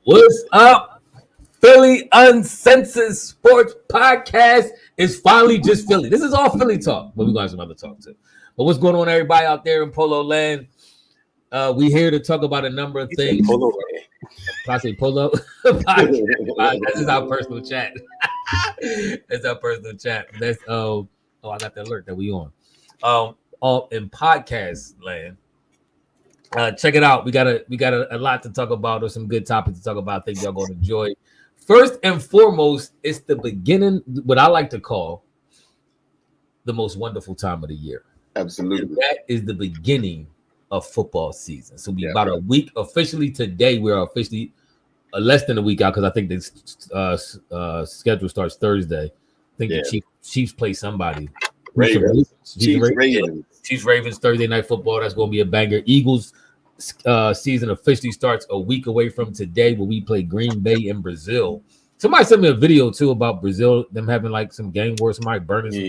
What's up? Philly Uncensored Sports Podcast is finally just Philly. This is all Philly talk, but we're going to have some other talk too. But what's going on, everybody out there in Polo Land? We here to talk about a number of things. Polo. I say Polo podcast. This is our personal chat. That's our personal chat. That's I got the alert that we on. All in podcast land. Check it out. We got a lot to talk about, or some good topics to talk about. I think y'all gonna enjoy. First and foremost, it's the beginning, what I like to call the most wonderful time of the year. Absolutely. And that is the beginning of football season. So we about a week officially today. We're officially less than a week out because I think the schedule starts Thursday. I think the Chiefs play somebody. Ravens. Chiefs Ravens Thursday night football. That's going to be a banger. Eagles season officially starts a week away from today, where we play Green Bay in Brazil. Somebody sent me a video too about Brazil, them having like some gang wars, somebody burning some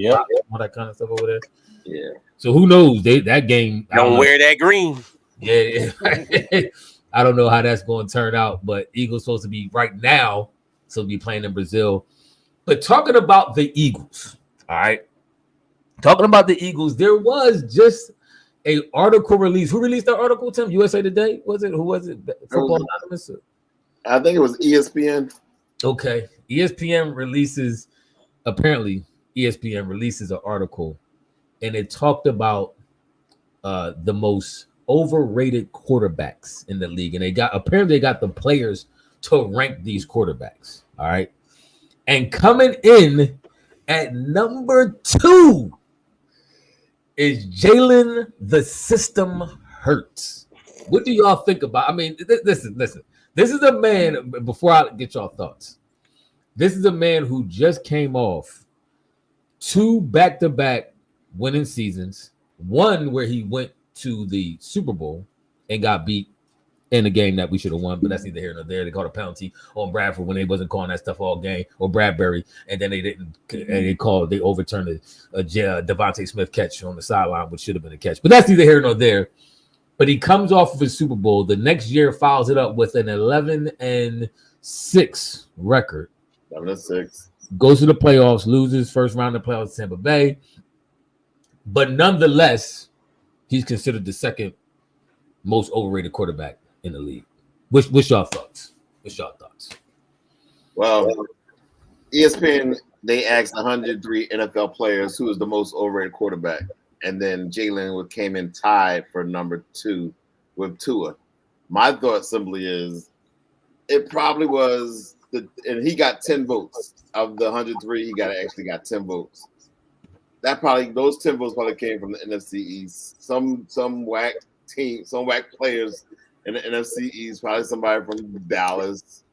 all that kind of stuff over there. Yeah. So who knows? That game don't wear that green. Yeah. I don't know how that's going to turn out, but Eagles supposed to be right now, so be playing in Brazil. But talking about the Eagles, all right. Talking about the Eagles, there was just an article released. Who released that article, Tim? USA Today? Was it? Who was it? Football Anonymous? I think it was ESPN. Okay. Apparently ESPN releases an article, and it talked about the most overrated quarterbacks in the league. And they got the players to rank these quarterbacks. All right. And coming in at number 2 is Jalen the System Hurts. What do y'all think about? I mean, listen. This is a man, before I get y'all thoughts, this is a man who just came off 2 back-to-back winning seasons, one where he went to the Super Bowl and got beat in a game that we should have won, but that's neither here nor there. They called a penalty on Bradford when they wasn't calling that stuff all game, or Bradbury, and then they didn't. And they overturned a Devontae Smith catch on the sideline, which should have been a catch. But that's neither here nor there. But he comes off of his Super Bowl. The next year follows it up with an 11-6 record. 11-6. Goes to the playoffs, loses first round of the playoffs to Tampa Bay, but nonetheless, he's considered the second most overrated quarterback in the league. What's y'all thoughts? Well, ESPN, they asked 103 NFL players who is the most overrated quarterback, and then Jalen came in tied for number 2 with Tua. My thought simply is it probably was and he got 10 votes of the 103. He actually got 10 votes. Those 10 votes probably came from the NFC East. Some whack team, some whack players in the NFC East, probably somebody from Dallas,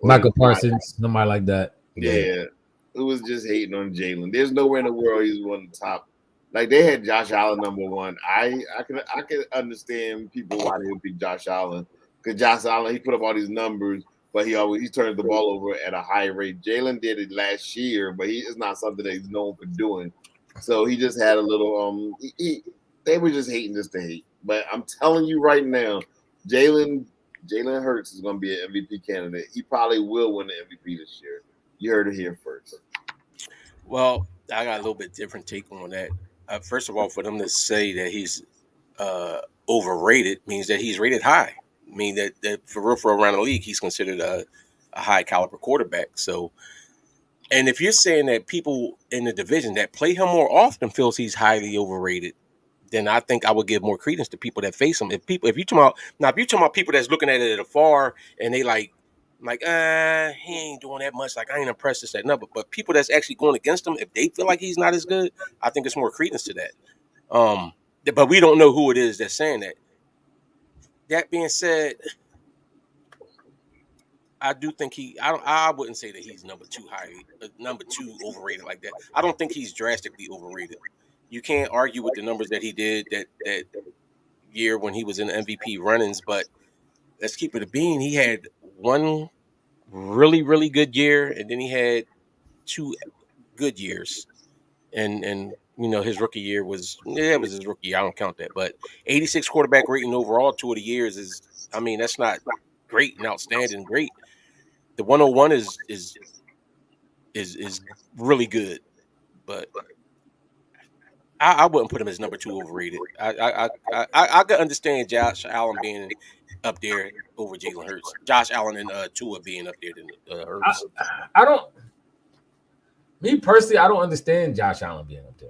Michael Parsons, somebody like that. Yeah, who was just hating on Jalen. There's nowhere in the world he's one of the top. Like, they had Josh Allen number 1. I can understand people why they would pick Josh Allen, because Josh Allen, he put up all these numbers, but he turns the ball over at a high rate. Jalen did it last year, but it's not something that he's known for doing. So he just had a little they were just hating just to hate. But I'm telling you right now, Jalen Hurts is going to be an MVP candidate. He probably will win the MVP this year. You heard it here first. Well, I got a little bit different take on that. First of all, for them to say that he's overrated means that he's rated high. I mean that for around the league, he's considered a high caliber quarterback. So, and if you're saying that people in the division that play him more often feels he's highly overrated, then I think I would give more credence to people that face him. If you're talking about people that's looking at it afar and they like he ain't doing that much. Like, I ain't impressed with that number. But people that's actually going against him, if they feel like he's not as good, I think it's more credence to that. But we don't know who it is that's saying that. That being said, I do think I wouldn't say that he's number 2 overrated like that. I don't think he's drastically overrated. You can't argue with the numbers that he did that year when he was in the MVP runnings, but let's keep it a bean. He had one really, really good year, and then he had 2 good years. And his rookie year was his rookie year. I don't count that. But 86 quarterback rating overall 2 of the years is, that's not great. great and outstanding, great. The 101 is really good, but I wouldn't put him as number 2 overrated. I could understand Josh Allen being up there over Jalen Hurts. Josh Allen and Tua being up there than Hurts. I don't. Me personally, I don't understand Josh Allen being up there.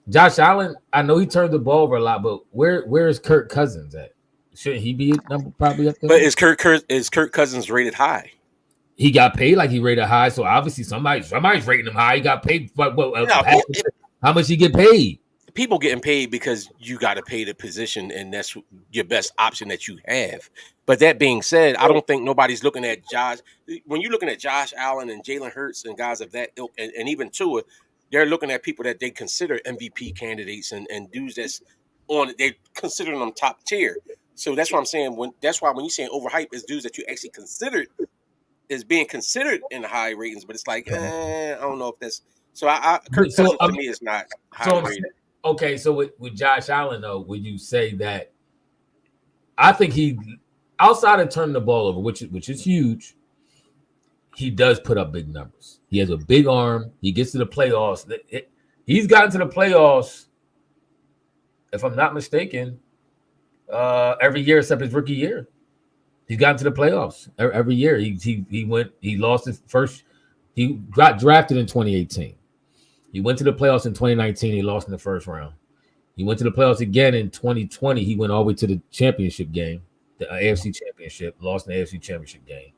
Josh Allen, I know he turned the ball over a lot, but where is Kirk Cousins at? Shouldn't he be probably up there? But is Kirk Cousins rated high? He got paid like he rated high, so obviously somebody's rating him high. He got paid, but how much he get paid? People getting paid because you got to pay the position, and that's your best option that you have. But that being said, I don't think nobody's looking at Josh. When you're looking at Josh Allen and Jalen Hurts and guys of that ilk, and even Tua, they're looking at people that they consider MVP candidates and dudes that's on. They consider them top tier. So that's what I'm saying. That's why when you're saying overhype, is dudes that you actually considered is being considered in the high ratings, but it's like I don't know if that's so. Kirk Cousins to me is not high rated. Okay, so with Josh Allen though, would you say that? I think he, outside of turning the ball over, which is huge, he does put up big numbers. He has a big arm. He gets to the playoffs. He's gotten to the playoffs, if I'm not mistaken, every year except his rookie year. He's gotten to the playoffs every year. He lost his first. He got drafted in 2018. He went to the playoffs in 2019. He lost in the first round. He went to the playoffs again in 2020. He went all the way to the championship game, the AFC championship, lost in the AFC championship game.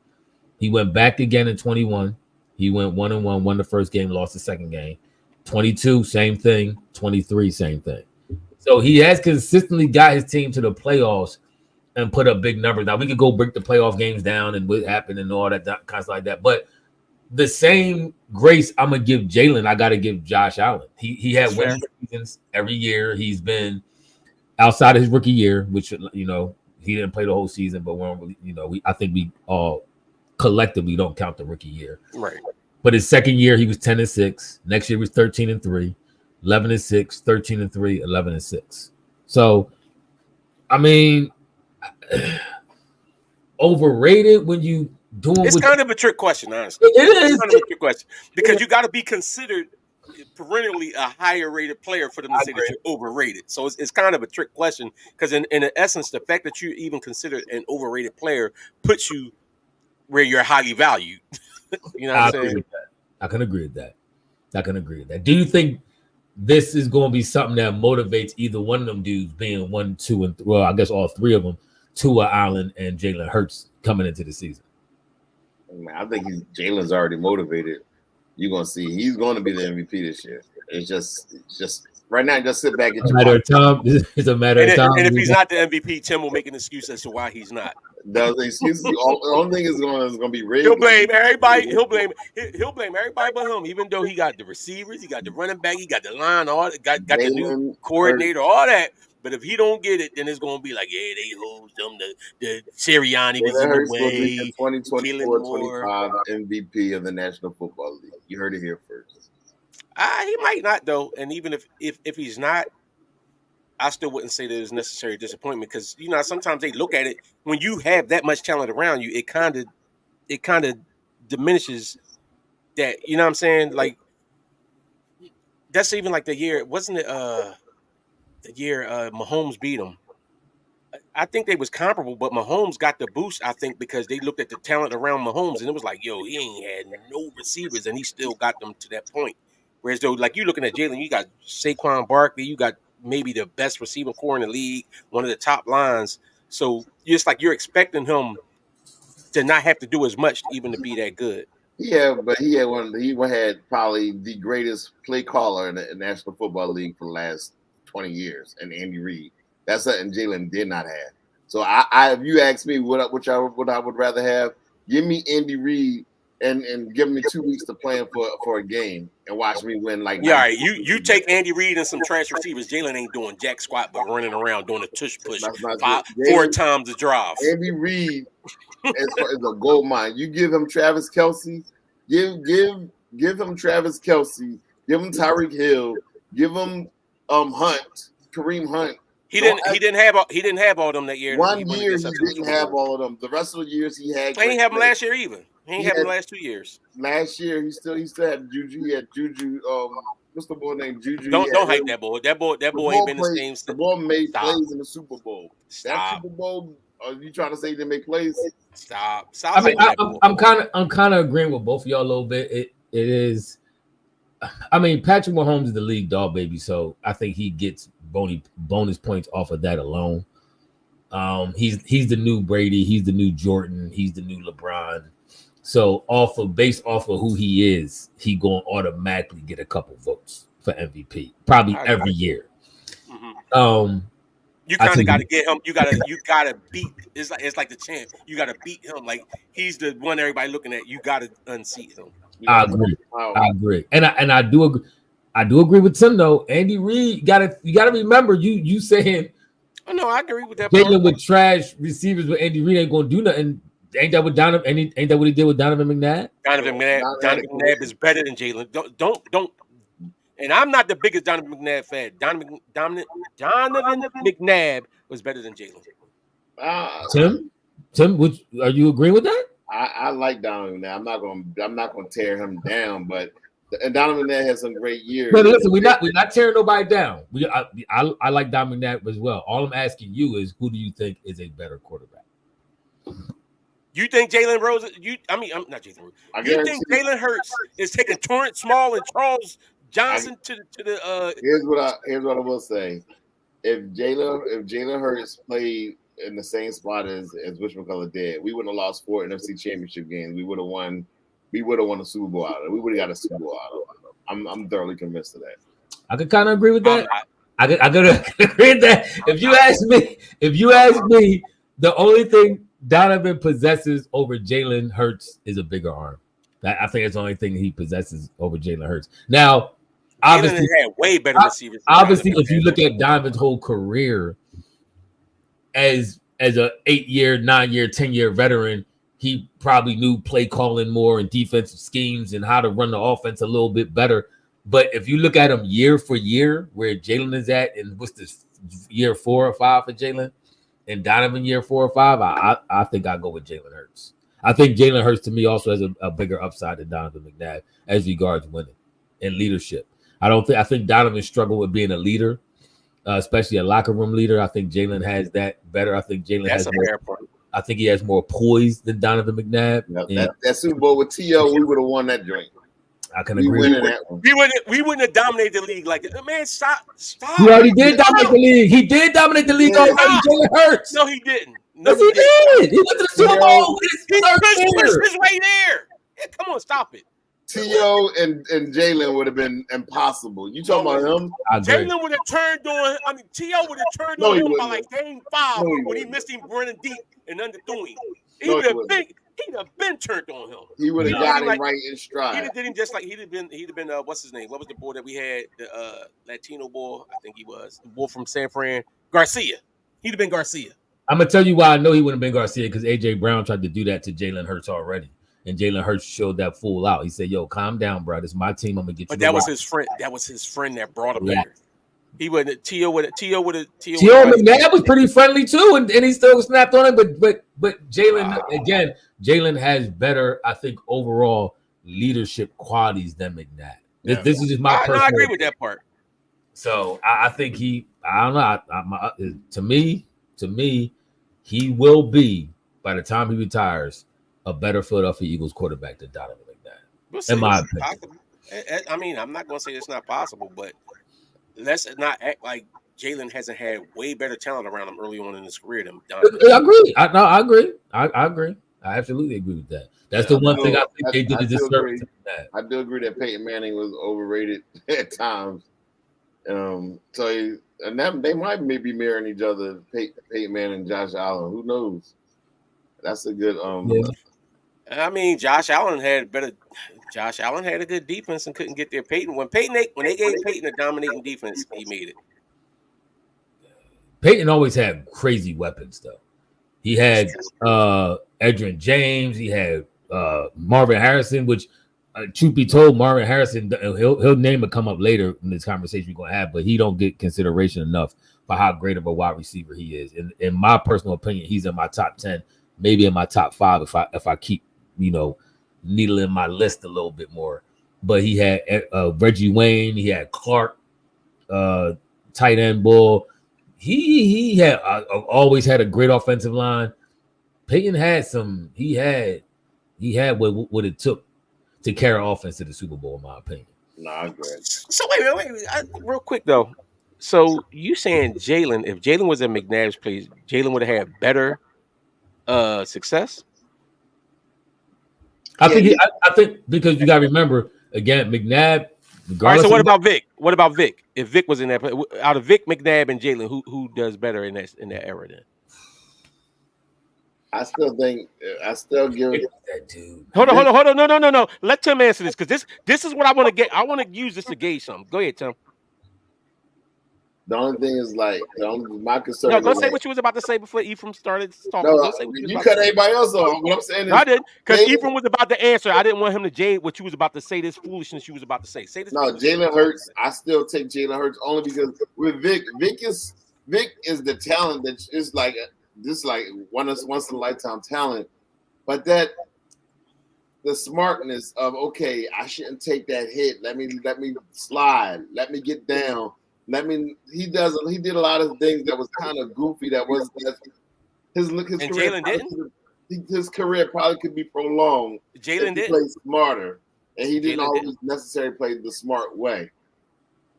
He went back again in 21. He went 1-1, won the first game, lost the second game. 22, same thing. 23, same thing. So he has consistently got his team to the playoffs and put up big numbers. Now we could go break the playoff games down and what happened and all that kind of like that. But the same grace I'm gonna give Jalen, I got to give Josh Allen. He had winning seasons every year. He's been outside of his rookie year, which he didn't play the whole season. But I think we all collectively don't count the rookie year, right? But his second year, he was 10-6. Next year was 13-3, 11-6, 13-3, 11-6. So, I mean, overrated when you doing. It's kind of a trick question, honestly. It's kind of a trick question because you got to be considered perennially a higher rated player for them to say that you're overrated. So it's kind of a trick question because in essence, the fact that you even considered an overrated player puts you where you're highly valued. You know what I'm saying? I can agree with that. Do you think this is going to be something that motivates either one of them dudes, being 1, 2, and 3, well, I guess all three of them, Tua, Allen, and Jalen Hurts coming into the season? I think Jalen's already motivated. You're gonna see he's going to be the MVP this year. It's just right now. Just sit back and it's a matter of time. It's a matter of time. And if he's not the MVP, Tim will make an excuse as to why he's not. The excuse. The only thing is going to be rigged. He'll blame everybody. He'll blame everybody but him. Even though he got the receivers, he got the running back, he got the line, all got the new coordinator, all that. But if he don't get it, then it's gonna be like, yeah, they hold them. The Sirianni was in the way. 2024-25 MVP of the National Football League. You heard it here first. He might not though, and even if he's not, I still wouldn't say that it's necessary disappointment because sometimes they look at it when you have that much talent around you, it kind of diminishes that. You know what I'm saying? Like that's even like the year, wasn't it? The year Mahomes beat him. I think they was comparable, but Mahomes got the boost, I think, because they looked at the talent around Mahomes, and it was like, yo, he ain't had no receivers, and he still got them to that point. Whereas, though, like, you looking at Jalen, you got Saquon Barkley, you got maybe the best receiving core in the league, one of the top lines. So, it's like you're expecting him to not have to do as much even to be that good. Yeah, but he had probably the greatest play caller in the National Football League for the last 20 years, and Andy Reid. That's something Jalen did not have. So if you ask me what I would rather have, give me Andy Reid and give me 2 weeks to plan for a game and watch me win like. Yeah, all right. You take Andy Reid and some trash receivers. Jalen ain't doing jack squat but running around doing a tush push 4 times a drive. Andy Reid is a gold mine. You give him Travis Kelce, give him Travis Kelce, give him Tyreek Hill, give him Kareem Hunt, He didn't have all them that year. One He went year against he us in the didn't Super have Bowl. all of them. The rest of the years he had. He ain't have them last year either. He ain't have them last 2 years. Last year he still had Juju. He had Juju. What's the boy named Juju? Don't hype that boy. That boy ain't been the same. The boy made Stop. plays in the Super Bowl. That Super Bowl. Are you trying to say he didn't make plays? Stop. I mean, I'm kind of agreeing with both of y'all a little bit. It is. I mean, Patrick Mahomes is the league dog, baby. So I think he gets bonus points off of that alone. He's the new Brady. He's the new Jordan. He's the new LeBron. So based off of who he is, he going to automatically get a couple votes for MVP, probably every year. Mm-hmm. You kind of got to get him. You got to beat. It's like the champ. You got to beat him. Like he's the one everybody looking at. You got to unseat him. I agree, and I do agree. I do agree with Tim though. Andy Reid, you gotta remember you saying. Oh no, I agree with that. Jalen with trash receivers with Andy Reid ain't gonna do nothing. Ain't that what Ain't that what he did with Donovan McNabb? Donovan McNabb is better than Jalen. Don't. And I'm not the biggest Donovan McNabb fan. Donovan McNabb was better than Jalen. Tim, are you agreeing with that? I like Donovan McNabb. I'm not gonna tear him down, but Donovan McNabb has some great years. But listen, we're not tearing nobody down. I like Donovan McNabb as well. All I'm asking you is, who do you think is a better quarterback? You think Jalen Rose? I'm not Jalen Rose. You think Jalen Hurts is taking Torrance Small and Charles Johnson to the? Here's what I will say: if Jalen Hurts played in the same spot as whatchamacallit did, we wouldn't have lost 4 NFC Championship games. We would have won. We would have won a Super Bowl out of it. We would have got a Super Bowl out of it. I'm thoroughly convinced of that. I could kind of agree with that. I could agree with that. If you ask me, the only thing Donovan possesses over Jalen Hurts is a bigger arm. I think it's the only thing he possesses over Jalen Hurts. Now, obviously, Jalen had way better receivers. Obviously, if you look at Donovan's whole career as a 8-year, 9-year, 10-year veteran, he probably knew play calling more and defensive schemes and how to run the offense a little bit better. But if you look at him year for year, where Jalen is at, and what's this year 4 or 5 for Jalen, and Donovan year 4 or 5, I think I'll go with Jalen Hurts. I think Jalen Hurts to me also has a bigger upside than Donovan McNabb as regards winning and leadership. I think Donovan struggled with being a leader, especially a locker room leader. I think Jalen has that better. I think Jalen has more. I think he has more poise than Donovan McNabb. That Super Bowl with T.O., we would have won that joint. I can agree with that one. We wouldn't have dominated the league like that. Man, stop. He already did dominate the league. He did dominate the league already. Jalen Hurts. No, he didn't. Yes, he did. He went to the Super Bowl. He's right there. Yeah, come on, stop it. T.O. and Jalen would have been impossible. You talking about him? Jalen would have turned on. I mean, T.O. would have turned on him by like game 5 when he missed him running deep and underthrew him. He'd have been turned on him. He would have got him right in stride. He'd have did him just like he'd have been. What's his name? What was the boy that we had? The Latino boy. I think he was the boy from San Fran. Garcia. He'd have been Garcia. I'm gonna tell you why I know he wouldn't have been Garcia, because AJ Brown tried to do that to Jalen Hurts already, and Jalen Hurts showed that fool out. He said, "Yo, calm down, bro. This is my team. I'm gonna get you." But that was his friend. That was his friend that brought him there. He wouldn't. T.O. McNabb was pretty friendly too, and he still snapped on him. But Jalen again, Jalen has better, I think, overall leadership qualities than McNabb. Yeah. This is just my personal. I agree with that part. So I think I don't know. To me, he will be, by the time he retires, a better Philadelphia Eagles quarterback than Donovan McNabb. In my opinion. I mean, I'm not going to say it's not possible, but let's not act like Jalen hasn't had way better talent around him early on in his career than Donovan. I agree. I agree. I agree. I absolutely agree with that. That's the one thing I think they did a disservice to that. I do agree that Peyton Manning was overrated at times. They might maybe mirroring each other, Peyton Manning and Josh Allen. Who knows? That's a good. I mean, Josh Allen had a good defense and couldn't get there. When they gave Peyton a dominating defense, he made it. Peyton always had crazy weapons, though. He had Edgerrin James. He had Marvin Harrison, which, truth be told, Marvin Harrison, he'll name it come up later in this conversation we're going to have, but he don't get consideration enough for how great of a wide receiver he is. In my personal opinion, he's in my top 10, maybe in my top 5 if I keep, needling my list a little bit more. But he had Reggie Wayne, he had Clark, tight end Bull. He had always had a great offensive line. Peyton had some. He had what it took to carry offense to the Super Bowl, in my opinion. No, I'm good. So wait. Real quick though. So you saying Jalen? If Jalen was in McNabb's place, Jalen would have had better success? I think because you got to remember again, McNabb. All right. So what about Vic? What about Vic? If Vic was in that, out of Vic, McNabb, and Jalen, who does better in that era then? I still give it that dude. Hold on. No. Let Tim answer this because this is what I want to get. I want to use this to gauge something. Go ahead, Tim. The only thing is my concern. No, go say what you was about to say before Ephraim started talking. No, you cut everybody else off. What I'm saying is, no, I didn't, because Ephraim was about to answer. I didn't want him to jade what you was about to say. This foolishness you was about to say. Say this. No, Jalen Hurts. I still take Jalen Hurts only because with Vic is the talent that is like once in a lifetime talent, but that the smartness of okay, I shouldn't take that hit. Let me slide. Let me get down. He did a lot of things that was kind of goofy. His career. His career probably could be prolonged. Jalen did play smarter, and he didn't always necessarily play the smart way.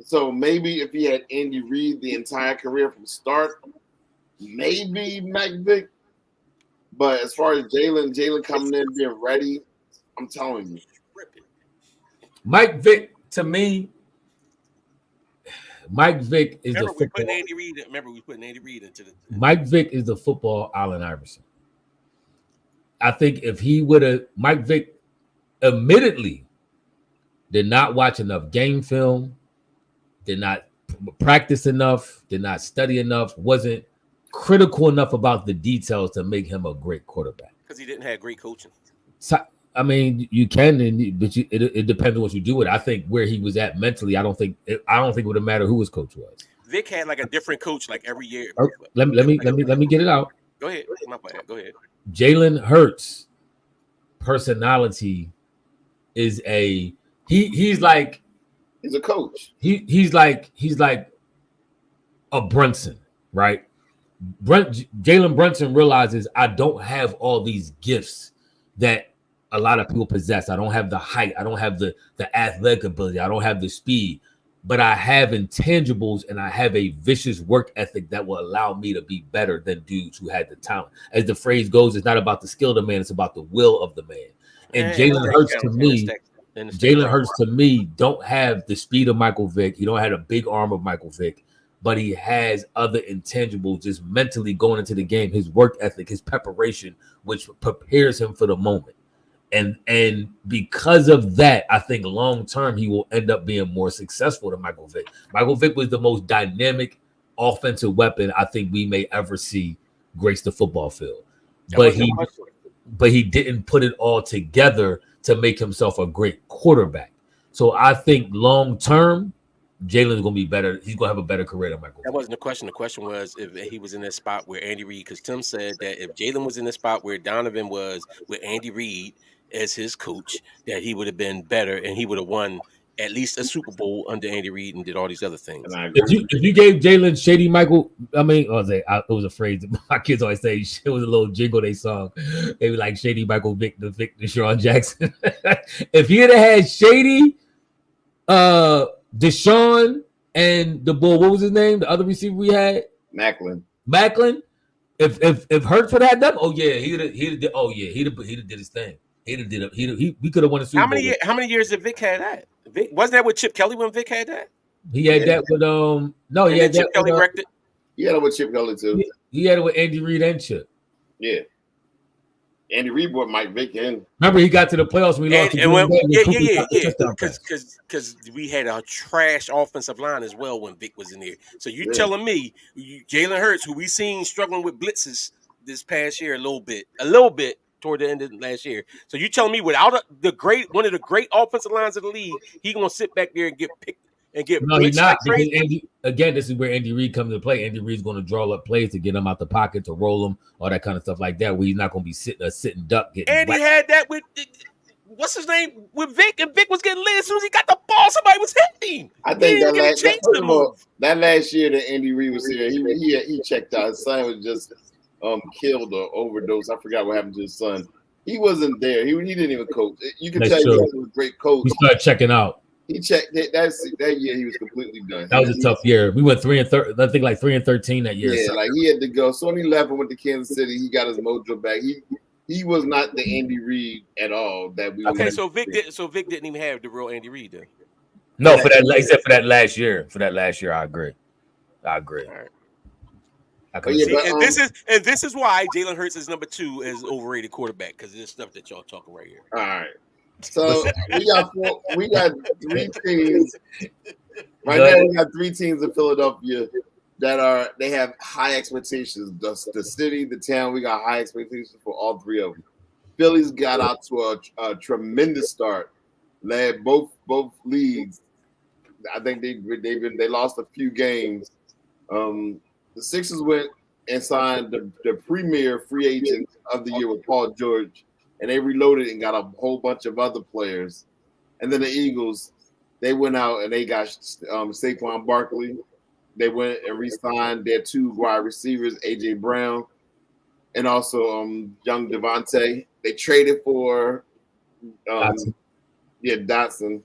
So maybe if he had Andy Reid the entire career from start, maybe Mike Vick. But as far as Jalen coming in being ready, I'm telling you, Mike Vick to me. Mike Vick is the football. We putting Andy Reid into the. Mike Vick is the football Allen Iverson. I think if he would have, Mike Vick admittedly did not watch enough game film, did not practice enough, did not study enough, wasn't critical enough about the details to make him a great quarterback. Because he didn't have great coaching. So, I mean, you can, but it depends on what you do with it. I think where he was at mentally, I don't think it would have mattered who his coach was. Vic had like a different coach like every year. Let me get it out. Go ahead. My bad. Go ahead. Jalen Hurts' personality is he's like he's a coach. He's like a Brunson, right? Jalen Brunson realizes I don't have all these gifts that a lot of people possess. I don't have the height. I don't have the athletic ability. I don't have the speed, but I have intangibles and I have a vicious work ethic that will allow me to be better than dudes who had the talent. As the phrase goes, it's not about the skill of the man, it's about the will of the man. And Jalen Hurts to me don't have the speed of Michael Vick. He don't have a big arm of Michael Vick, but he has other intangibles just mentally going into the game, his work ethic, his preparation, which prepares him for the moment. And because of that, I think long term he will end up being more successful than Michael Vick. Michael Vick was the most dynamic offensive weapon I think we may ever see grace the football field. But he didn't put it all together to make himself a great quarterback. So I think long term, Jalen's gonna be better. He's gonna have a better career than Michael. That wasn't the question. The question was if he was in that spot where Andy Reid, because Tim said that if Jalen was in the spot where Donovan was with Andy Reid as his coach, that he would have been better and he would have won at least a Super Bowl under Andy Reid and did all these other things. If you gave Jalen Shady Michael, it was a phrase my kids always say. It was a little jingle they sung. They were like Shady Michael Vick, the Deshaun Jackson. If he had had Shady, Deshaun, and the bull, what was his name? The other receiver we had, Macklin. If Hurts would have had them, he'd have did his thing. We could have won a Super Bowl. How many years did Vic had that? Vic, wasn't that with Chip Kelly when Vic had that? He had that with he had Chip that Kelly with, wrecked it. He had it with Chip Kelly too. He had it with Andy Reid and Chip. Yeah. Andy Reid brought Mike Vick in. Remember, he got to the playoffs and we lost. Because we had a trash offensive line as well when Vic was in there. So you telling me Jalen Hurts, who we seen struggling with blitzes this past year a little bit toward the end of last year. So you telling me without one of the great offensive lines of the league, he gonna sit back there and get and get No, he's blitzed not like because crazy. Andy. Again, this is where Andy Reid comes into play. Andy Reid's going to draw up plays to get him out the pocket, to roll him, all that kind of stuff like that. Where he's not going to be sitting duck getting. And he whacked. had that with what's his name with Vic, and Vic was getting lit as soon as he got the ball. Somebody was hitting him. I think Move. that last year that Andy Reid was here, he checked out. His son was just killed or overdosed. I forgot what happened to his son. He wasn't there. He didn't even coach. You can That's tell true. he was a great coach. He started checking out. He checked that year. He was completely done. That was a tough year. We went 3-13. I think like 3-13 that year. Yeah, like he had to go. So when he left and went to Kansas City, he got his mojo back. He was not the Andy Reid at all that we. Okay, so Vic didn't even have the real Andy Reid then. No, for that, except for that last year. For that last year, I agree. I agree. All right. I can Yeah, see. And this is why Jalen Hurts is number 2 as overrated quarterback, because this stuff that y'all talking right here. All right. So we got 3 teams. Right now we got 3 teams in Philadelphia that they have high expectations. The city, the town, we got high expectations for all 3 of them. Philly's got out to a tremendous start. Led both leagues. I think they lost a few games. The Sixers went and signed the premier free agent of the year with Paul George, and they reloaded and got a whole bunch of other players. And then the Eagles, they went out and they got Saquon Barkley. They went and re-signed their 2 wide receivers, A.J. Brown, and also young Devontae. They traded for Dotson.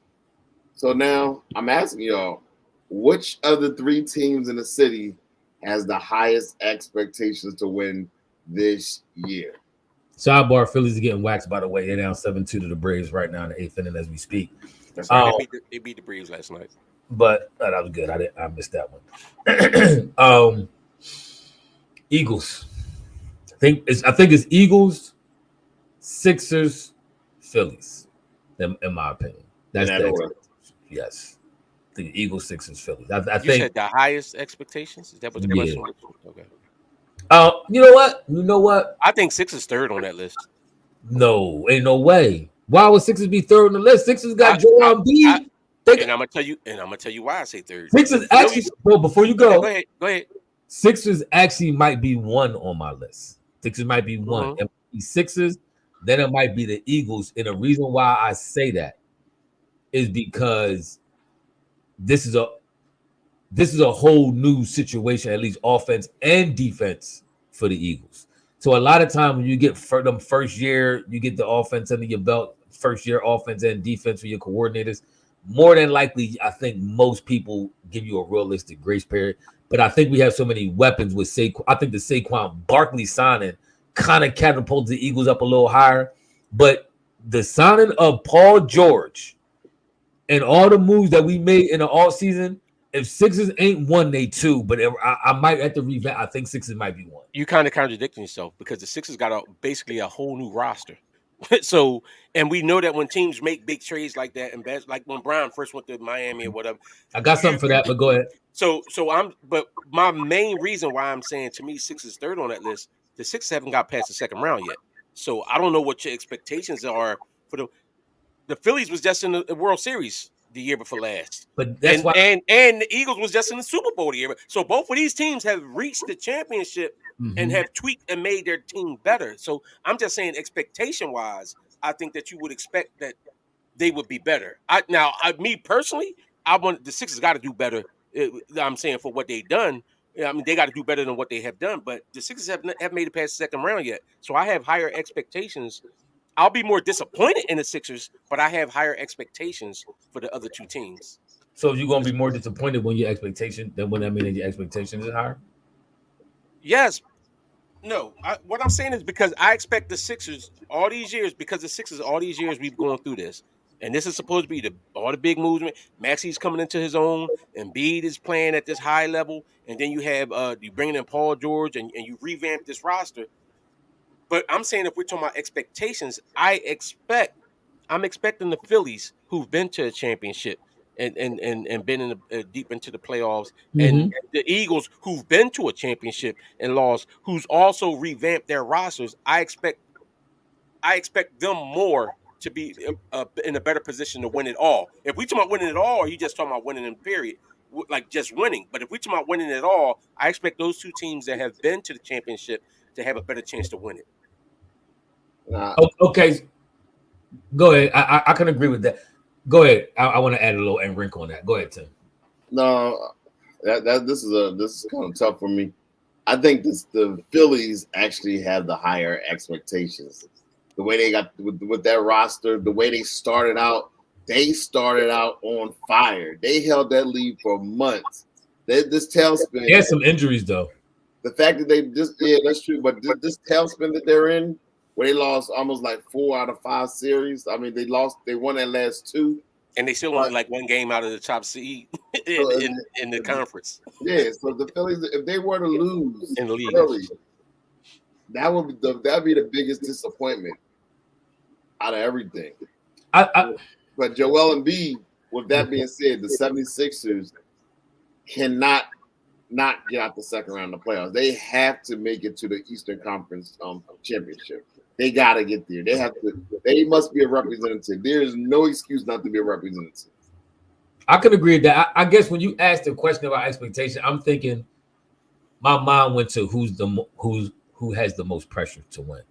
So now I'm asking y'all, which of the 3 teams in the city has the highest expectations to win this year? Sidebar: Phillies are getting waxed. By the way, they're down 7-2 to the Braves right now in the 8th inning as we speak. That's right. They beat the Braves last night. But that was good. I missed that one. Eagles. I think it's Eagles, Sixers, Phillies. In my opinion, that's the yes. The Eagles, Sixers, Phillies. I You think said the highest expectations. Is that what the question was? Okay. You know what? I think 6 is 3rd on that list. No, ain't no way. Why would Sixers be 3rd on the list? Sixers got Joel Embiid. And I'm gonna tell you why I say 3rd. Sixers actually. Well, before you go, go ahead. Sixers actually might be 1 on my list. Sixers might be 1. Mm-hmm. It might be Sixers, then it might be the Eagles. And the reason why I say that is because this is a whole new situation, at least offense and defense for the Eagles. So a lot of time when you get them first year, you get the offense under your belt, first year offense and defense for your coordinators. More than likely, I think most people give you a realistic grace period. But I think we have so many weapons with Saquon. I think the Saquon Barkley signing kind of catapults the Eagles up a little higher. But the signing of Paul George and all the moves that we made in the offseason, if Sixers ain't 1, they 2. But I might have to revamp. I think Sixers might be 1. You kind of contradicting yourself because the Sixers got basically a whole new roster. So, and we know that when teams make big trades like that, and like when Brown first went to Miami or whatever. I got something for that, but go ahead. But my main reason why I'm saying to me 6 is 3rd on that list, the Sixers haven't got past the 2nd round yet. So I don't know what your expectations are for the Phillies was just in the World Series the year before last. But that's why and the Eagles was just in the Super Bowl the year. So both of these teams have reached the championship and have tweaked and made their team better. So I'm just saying expectation-wise, I think that you would expect that they would be better. Me personally, I want the Sixers got to do better. I'm saying for what they've done. I mean, they got to do better than what they have done. But the Sixers have made it past the 2nd round yet. So I have higher expectations. I'll be more disappointed in the Sixers, but I have higher expectations for the other 2 teams. So if you're going to be more disappointed when your expectation, then would that mean that your expectations is higher? Yes. No. What I'm saying is because I expect the Sixers all these years, we've gone through this. And this is supposed to be all the big movement. Maxi's coming into his own. Embiid is playing at this high level. And then you have you bringing in Paul George and you revamp this roster. But I'm saying if we're talking about expectations, I'm expecting the Phillies who've been to a championship and been in deep into the playoffs, and the Eagles who've been to a championship and lost, who's also revamped their rosters. I expect them more to be in a better position to win it all. If we talking about winning it all, or you just talking about winning in period, like just winning. But if we talking about winning it all, I expect those two teams that have been to the championship to have a better chance to win it. Okay, go ahead. I can agree with that. Go ahead. I want to add a little end wrinkle on that. Go ahead, Tim. No, this is kind of tough for me. I think the Phillies actually have the higher expectations. The way they got with that roster, the way they started out on fire. They held that lead for months. This tailspin. They had some injuries though. The fact that that's true. But this tailspin that they're in, where they lost almost like 4 out of 5 series. I mean, they won that last 2. And they still only like one game out of the top seed in the conference. Yeah, so the Phillies, if they were to lose in the league, Philly, that'd be the biggest disappointment out of everything. But Joel Embiid, with that being said, the 76ers cannot not get out the second round of the playoffs. They have to make it to the Eastern Conference championship. They got to get there. They must be a representative. There is no excuse not to be a representative. I can agree with that. I guess when you asked the question about expectation, I'm thinking my mind went to who has the most pressure to win.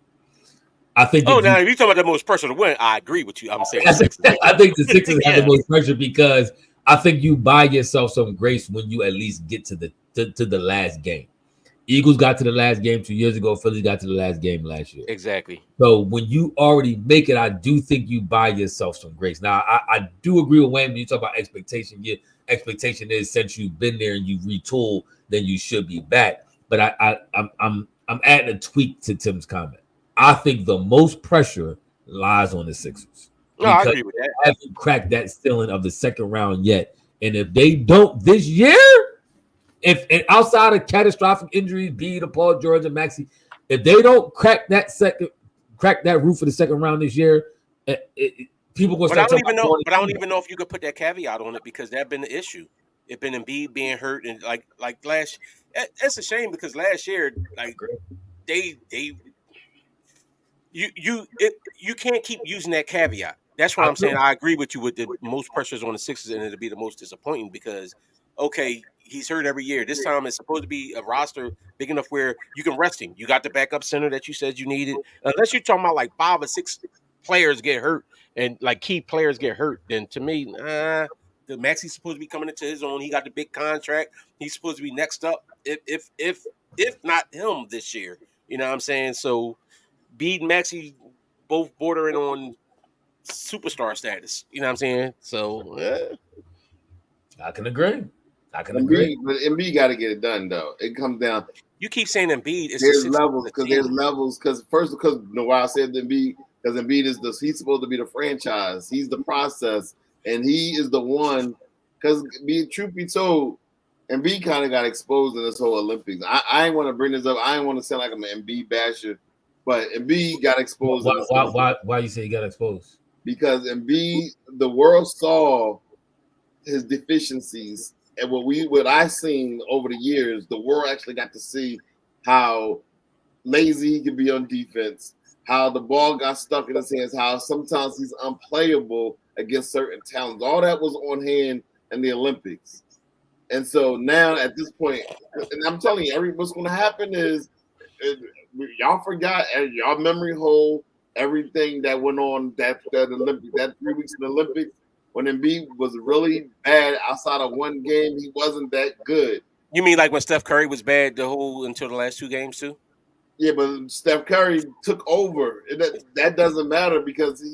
I think. Now if you talking about the most pressure to win, I agree with you. I'm saying I think the Sixers have the most pressure because I think you buy yourself some grace when you at least get to the last game. Eagles got to the last game 2 years ago. Philly got to the last game last year. Exactly. So when you already make it, I do think you buy yourself some grace. Now, I do agree with Wayne when you talk about expectation. Your expectation is since you've been there and you retool, then you should be back. But I'm adding a tweak to Tim's comment. I think the most pressure lies on the Sixers. No, I agree with that. They haven't cracked that ceiling of the second round yet. And if they don't this year, if outside of catastrophic injuries, be the Paul George and Maxey, if they don't crack that roof for the second round this year, people going to start talking about. But I don't even know if you could put that caveat on it because that's been the issue. It's been Embiid being hurt and like last. It's a shame because last year, like you can't keep using that caveat. That's why I'm saying I agree with you with the most pressures on the Sixers and it'll be the most disappointing because he's hurt every year. This time it's supposed to be a roster big enough where you can rest him. You got the backup center that you said you needed. Unless you're talking about like 5 or 6 players get hurt and like key players get hurt, then to me, the Maxey's supposed to be coming into his own. He got the big contract. He's supposed to be next up. If not him this year, you know what I'm saying? So Bede and Maxey both bordering on superstar status. You know what I'm saying? So I can agree. Agree. But Embiid got to get it done, though. It comes down. You keep saying Embiid. There's levels because why I said Embiid because Embiid is he's supposed to be the franchise. He's the process, and he is the one. Because truth be told, Embiid kind of got exposed in this whole Olympics. I ain't want to bring this up. I ain't want to sound like I'm an Embiid basher, but Embiid got exposed. Why you say he got exposed? Because Embiid, the world saw his deficiencies. And what I seen over the years, the world actually got to see how lazy he could be on defense, how the ball got stuck in his hands, how sometimes he's unplayable against certain talents. All that was on hand in the Olympics. And so now at this point, and I'm telling you, what's going to happen is y'all forgot, y'all memory hole, everything that went on that 3 weeks in the Olympics. When Embiid was really bad outside of one game, he wasn't that good. You mean like when Steph Curry was bad until the last 2 games too? Yeah, but Steph Curry took over. That doesn't matter because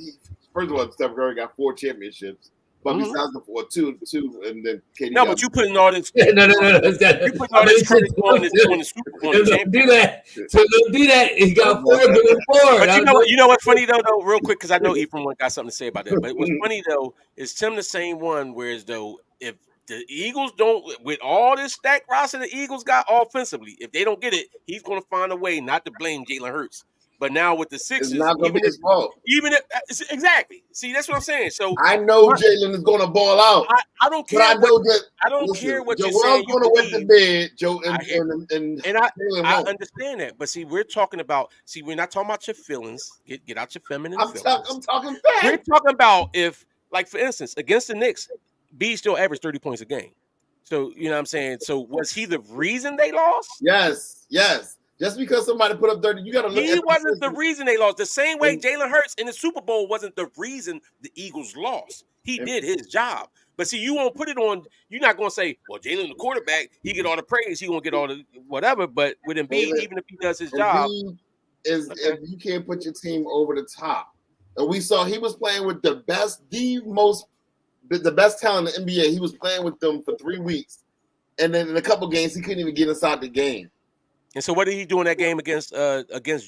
first of all, Steph Curry got 4 championships. But besides the 4, two, and then KD. No, but you putting all this. No. You putting all this credit on the Super Bowl. Don't do that. So don't do that. He got 4 doing 4. But you know what's funny though, real quick, because I know Ephraim got something to say about that. But what's funny though is Tim the same one. Whereas though, if the Eagles don't, with all this stacked roster the Eagles got offensively, if they don't get it, he's going to find a way not to blame Jalen Hurts. But now with the It's Sixers, not going to be his fault. even if exactly, see, that's what I'm saying. So I know Jalen is going to ball out. I don't care. But I know that. I don't Listen, care what you're Joel's saying. going to wet the bed, Joe, and I won't. understand that, but see, we're talking about. See, we're not talking about your feelings. Get out your feminine feelings. I'm talking We're facts. talking about if, like, for instance, against the Knicks, B still averaged 30 points a game. So you know what I'm saying. So was he the reason they lost? Yes. Just because somebody put up 30, you got to look. He wasn't the reason they lost. The same way Jalen Hurts in the Super Bowl wasn't the reason the Eagles lost. He did his job. But see, you won't put it on. You're not going to say, well, Jalen, the quarterback, he get all the praise. He going to get all the whatever. But with Embiid, even if he does his job. If you can't put your team over the top. And we saw he was playing with the best talent in the NBA. He was playing with them for 3 weeks. And then in a couple games, he couldn't even get inside the game. And so what did he do in that game against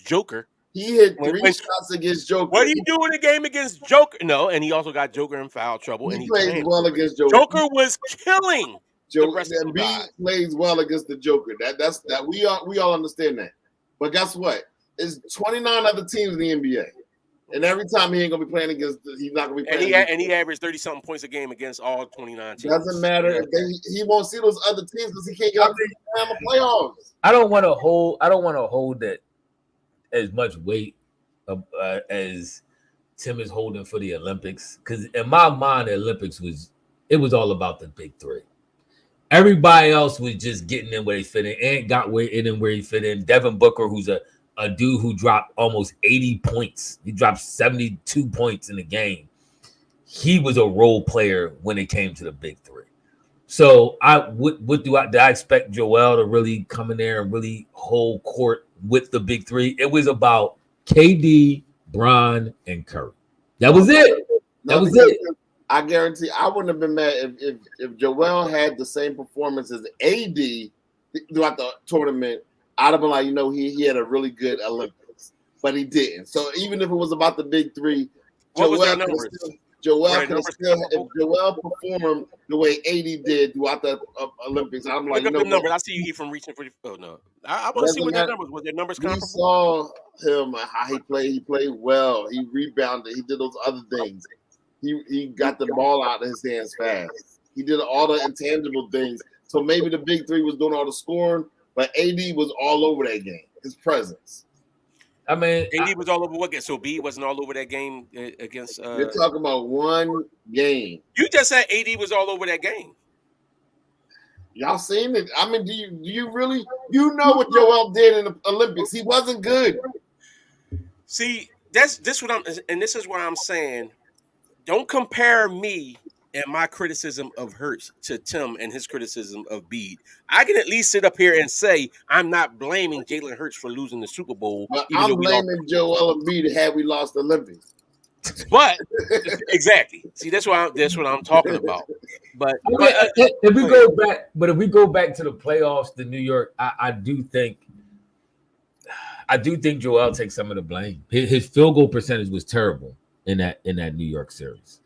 Joker? He hit 3 shots against Joker. What did he do in the game against Joker? No, and he also got Joker in foul trouble. He played well against Joker. Joker was killing. Embiid plays well against the Joker. That's we all understand that. But guess what? There's 29 other teams in the NBA. And every time he ain't gonna be playing against, he's not gonna be playing. And he averaged 30-something points a game against all 29 teams. Doesn't matter. He won't see those other teams because he can't get out the playoffs. I don't want to hold that as much weight as Tim is holding for the Olympics. Because in my mind, the Olympics was all about the big three. Everybody else was just getting in where they fit in. Ant got in where he fit in. Devin Booker, who's a dude who dropped almost 80 points. He dropped 72 points in the game. He was a role player when it came to the big three. So did I expect Joel to really come in there and really hold court with the big three? It was about KD, Bron, and Curry. That was it. That was it. I guarantee I wouldn't have been mad if Joel had the same performance as AD throughout the tournament. I'd have been like, he had a really good Olympics, but he didn't. So even if it was about the big three, Joel could still, if Joel performed the way AD did throughout the Olympics, I'm like, look up the numbers. I see you from reaching for. Oh no, I want to see what their numbers was. Their numbers comparable. We saw him how he played. He played well. He rebounded. He did those other things. He got the ball out of his hands fast. He did all the intangible things. So maybe the big three was doing all the scoring, but AD was all over that game. His presence. I mean, AD was all over what game? So B wasn't all over that game against. You're talking about one game. You just said AD was all over that game. Y'all seen it? I mean, do you really know what Joel did in the Olympics? He wasn't good. See, this is what I'm saying. Don't compare me and my criticism of Hurts to Tim and his criticism of Bede. I can at least sit up here and say I'm not blaming Jalen Hurts for losing the Super Bowl. But I'm blaming Joel Embiid had we lost the Olympics. But exactly. See, that's what I'm talking about. But if we go back to the playoffs, the New York, I do think Joel takes some of the blame. His field goal percentage was terrible in that New York series.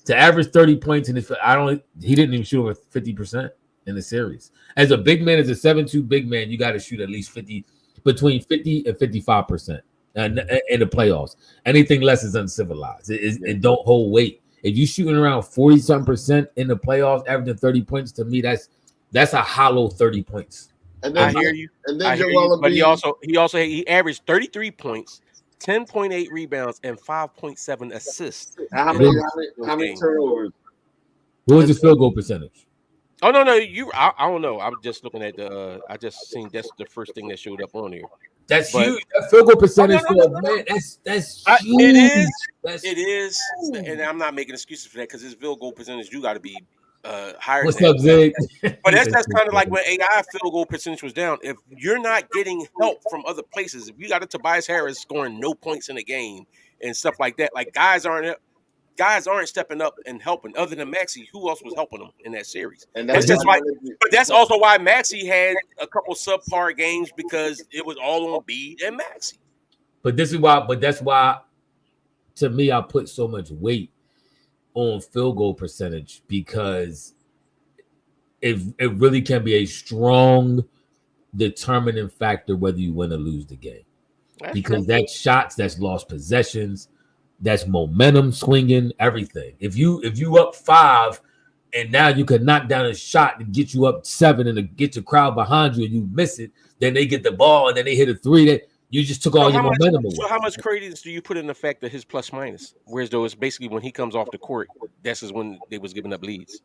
To average 30 points he didn't even shoot over 50% in the series. As a big man, as a 7'2" big man, you got to shoot at least between 50 and 55% in the playoffs. Anything less is uncivilized. It don't hold weight. If you're shooting around 40-something% in the playoffs, averaging 30 points, to me, that's a hollow 30 points. And then, I hear you. And then Joel Embiid, but he averaged 33 points. 10.8 rebounds and 5.7 assists. How many turnovers? What was his field goal percentage? Oh no, I don't know. I'm just looking at I just seen that's the first thing that showed up on here. That's huge. That field goal percentage man. That's huge. It is, and I'm not making excuses for that because his field goal percentage got to be higher. What's up, Zig? But that's kind of like when AI field goal percentage was down. If you're not getting help from other places, if you got a Tobias Harris scoring no points in the game and stuff like that, like guys aren't stepping up and helping. Other than Maxey, who else was helping them in that series? And but that's also why Maxey had a couple subpar games because it was all on B and Maxey. But that's why, to me, I put so much weight on field goal percentage because it really can be a strong determining factor whether you win or lose the game. because that's shots, that's lost possessions, that's momentum swinging, everything. If you up 5 and now you can knock down a shot and get you up 7 and get your crowd behind you and you miss it, then they get the ball and then they hit a 3 that you just took all your momentum away. So how much credence do you put in the fact that his plus minus? Whereas though it's basically when he comes off the court, that's is when they was giving up leads.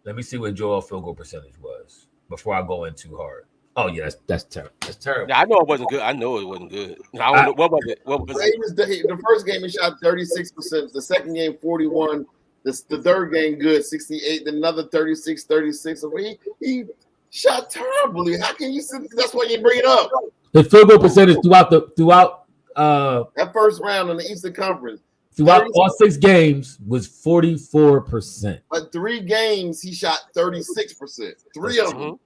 Let me see what Joel field goal percentage was before I go in too hard. Oh yeah, that's terrible. That's terrible. Yeah, I know it wasn't good. I know it wasn't good. I don't know. What was it? What was it? The first game he shot 36%. The second game 41. The third game good 68. Another 36. So he shot terribly. How can you say that's why you bring it up? The field goal percentage throughout that first round in the Eastern Conference. Throughout all 6 games was 44%. But 3 games he shot 36%. 3 of them.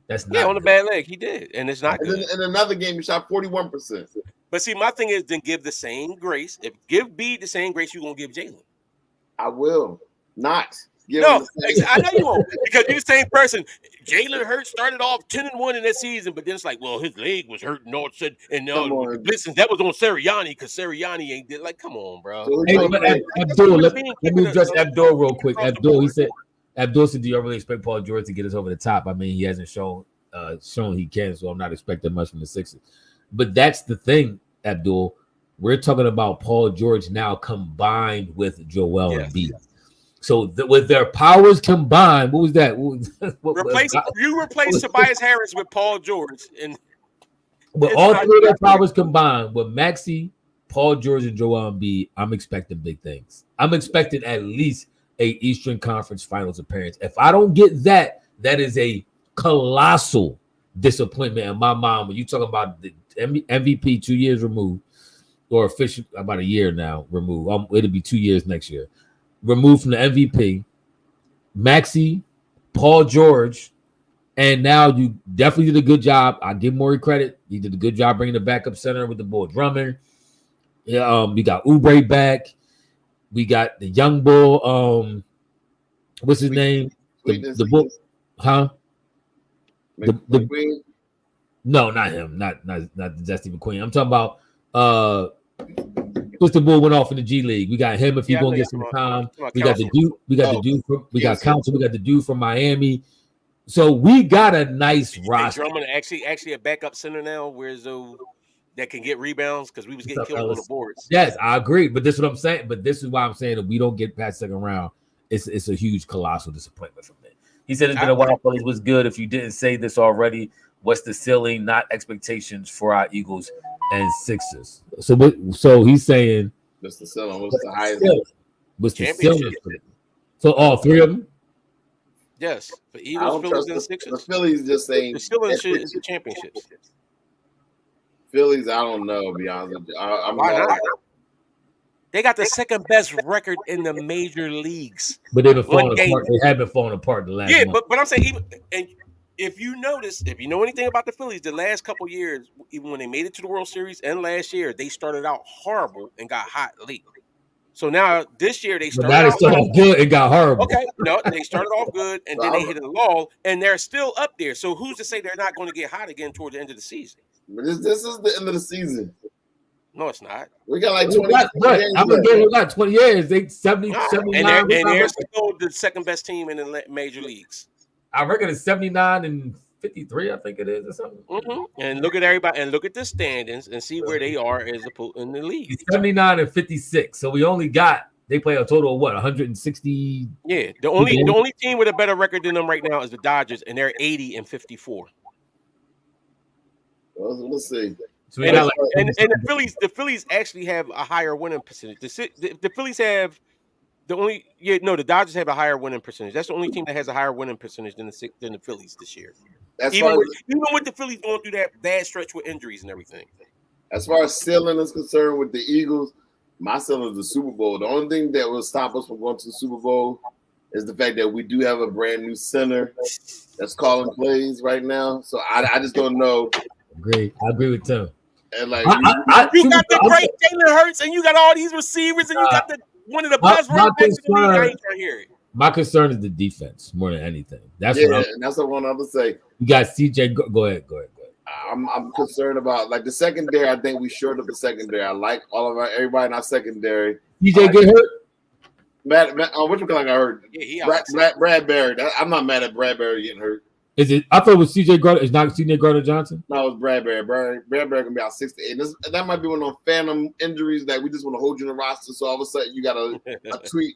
That's not on a bad leg. He did, and it's not good. In another game he shot 41%. But see, my thing is then give the same grace. If give Bede the same grace, you're gonna give Jalen. I will not. No, I know you won't, because you're the same person. Jalen Hurts started off 10-1 in that season, but then it's like, well, his leg was hurting all of a sudden, and listen, that was on Sirianni because Sirianni ain't did. Like, come on, bro. Hey, but Abdul, let me address Abdul real quick. Abdul said, do you really expect Paul George to get us over the top? I mean, he hasn't shown he can, so I'm not expecting much from the Sixers. But that's the thing, Abdul. We're talking about Paul George now combined with Joel Embiid. So with their powers combined, what was that? You replace Tobias Harris with Paul George, and with all 3 of their powers combined with Maxey, Paul George, and Joel Embiid, I'm expecting big things. I'm expecting at least a Eastern Conference Finals appearance. If I don't get that, that is a colossal disappointment in my mind. When you talk about the MVP 2 years removed, or official about a year now removed, it'll be 2 years next year. Removed from the MVP, Maxey, Paul George, and now you definitely did a good job. I give Morey credit. He did a good job bringing the backup center with the boy Drummond. Yeah, we got Oubre back. We got the young bull. What's his name? The bull, huh? No, not him. Not the Dusty McQueen. I'm talking about what's the bull went off in the G League. We got him if he's gonna get some time. We got the dude. We got the dude. We got Council. We got the dude from Miami. So we got a nice roster. Drummond actually a backup center now. Where's that can get rebounds because we was getting killed on the boards. Yes, I agree. But this is what I'm saying. But this is why I'm saying that we don't get past second round. It's a huge colossal disappointment from me. He said it's been a while, fellas. Was good. If you didn't say this already, what's the ceiling, not expectations for our Eagles and Sixers? So he's saying what's the ceiling? What's the highest? What's the ceiling? So all 3 of them? Yes, for Eagles, Phillies, and Sixers. The Phillies just saying the ceiling is the championships. Phillies, I don't know. To be honest with you, Why not? They got the second best record in the major leagues. But they've been falling apart. They have been falling apart the last month. But I'm saying if you notice, if you know anything about the Phillies, the last couple years, even when they made it to the World Series and last year, they started out horrible and got hot late. So now this year they started off good and got horrible. Okay, no, they started off good and then they hit a lull and they're still up there. So who's to say they're not going to get hot again toward the end of the season? But this is the end of the season. No, it's not. We got like 20 years. I'm gonna give it 20 years. They 70, 79. And they're still the second best team in the major leagues. I reckon it's 79 and 53, I think it is, or something. Mm-hmm. And look at everybody, and look at the standings, and see where they are as in the league. It's 79 and 56. So we only they play a total of what, 160? Yeah, the only team with a better record than them right now is the Dodgers, and they're 80 and 54. Well, let's see. So and the Phillies actually have a higher winning percentage. The Phillies have the Dodgers have a higher winning percentage. That's the only team that has a higher winning percentage than the Phillies this year. Even with the Phillies going through that bad stretch with injuries and everything. As far as ceiling is concerned with the Eagles, my ceiling is the Super Bowl. The only thing that will stop us from going to the Super Bowl is the fact that we do have a brand new center that's calling plays right now. So I just don't know. I agree with Tim. And like you got the great Jalen Hurts, and you got all these receivers, and you got one of the best running backs in the league. I ain't trying to hear it. My concern is the defense more than anything. That's what I'm saying. You got CJ. Go ahead. I'm concerned about like the secondary. I think we shored up the secondary. I like everybody in our secondary. DJ get hurt. Matt what you call like I heard? Yeah, he out. Bradbury. I'm not mad at Bradbury getting hurt. Is it? I thought it was CJ Gardner. It's not CJ Gardner Johnson. No, it's Bradbury. Bradbury gonna be out 6 to 8. That might be one of those phantom injuries that we just want to hold you in the roster. So all of a sudden you got a tweet.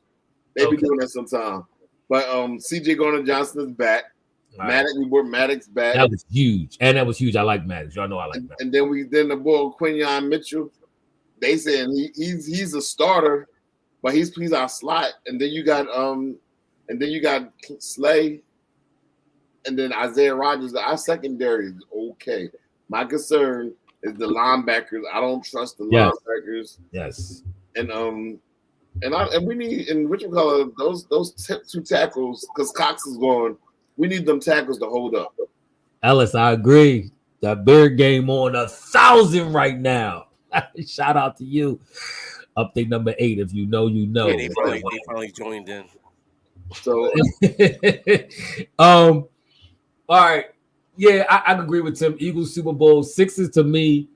They be doing that sometime. But CJ Gardner Johnson is back. Right. We brought Maddox back. That was huge, and that was huge. I like Maddox. Y'all know I like Maddox. And then the boy Quinyon Mitchell. They said he's a starter, but he's our slot. And then you got Slay, and then Isaiah Rodgers. Our secondary is okay. My concern is the linebackers. I don't trust the linebackers. Yes. And we need what you call it, those two tackles because Cox is going. We need them tackles to hold up. Ellis, I agree. That Bear game on 1,000 right now. Shout out to you. Update number 8. If you know, you know. Yeah, they finally joined in. So, all right. Yeah, I agree with Tim. Eagles Super Bowl 6 to me.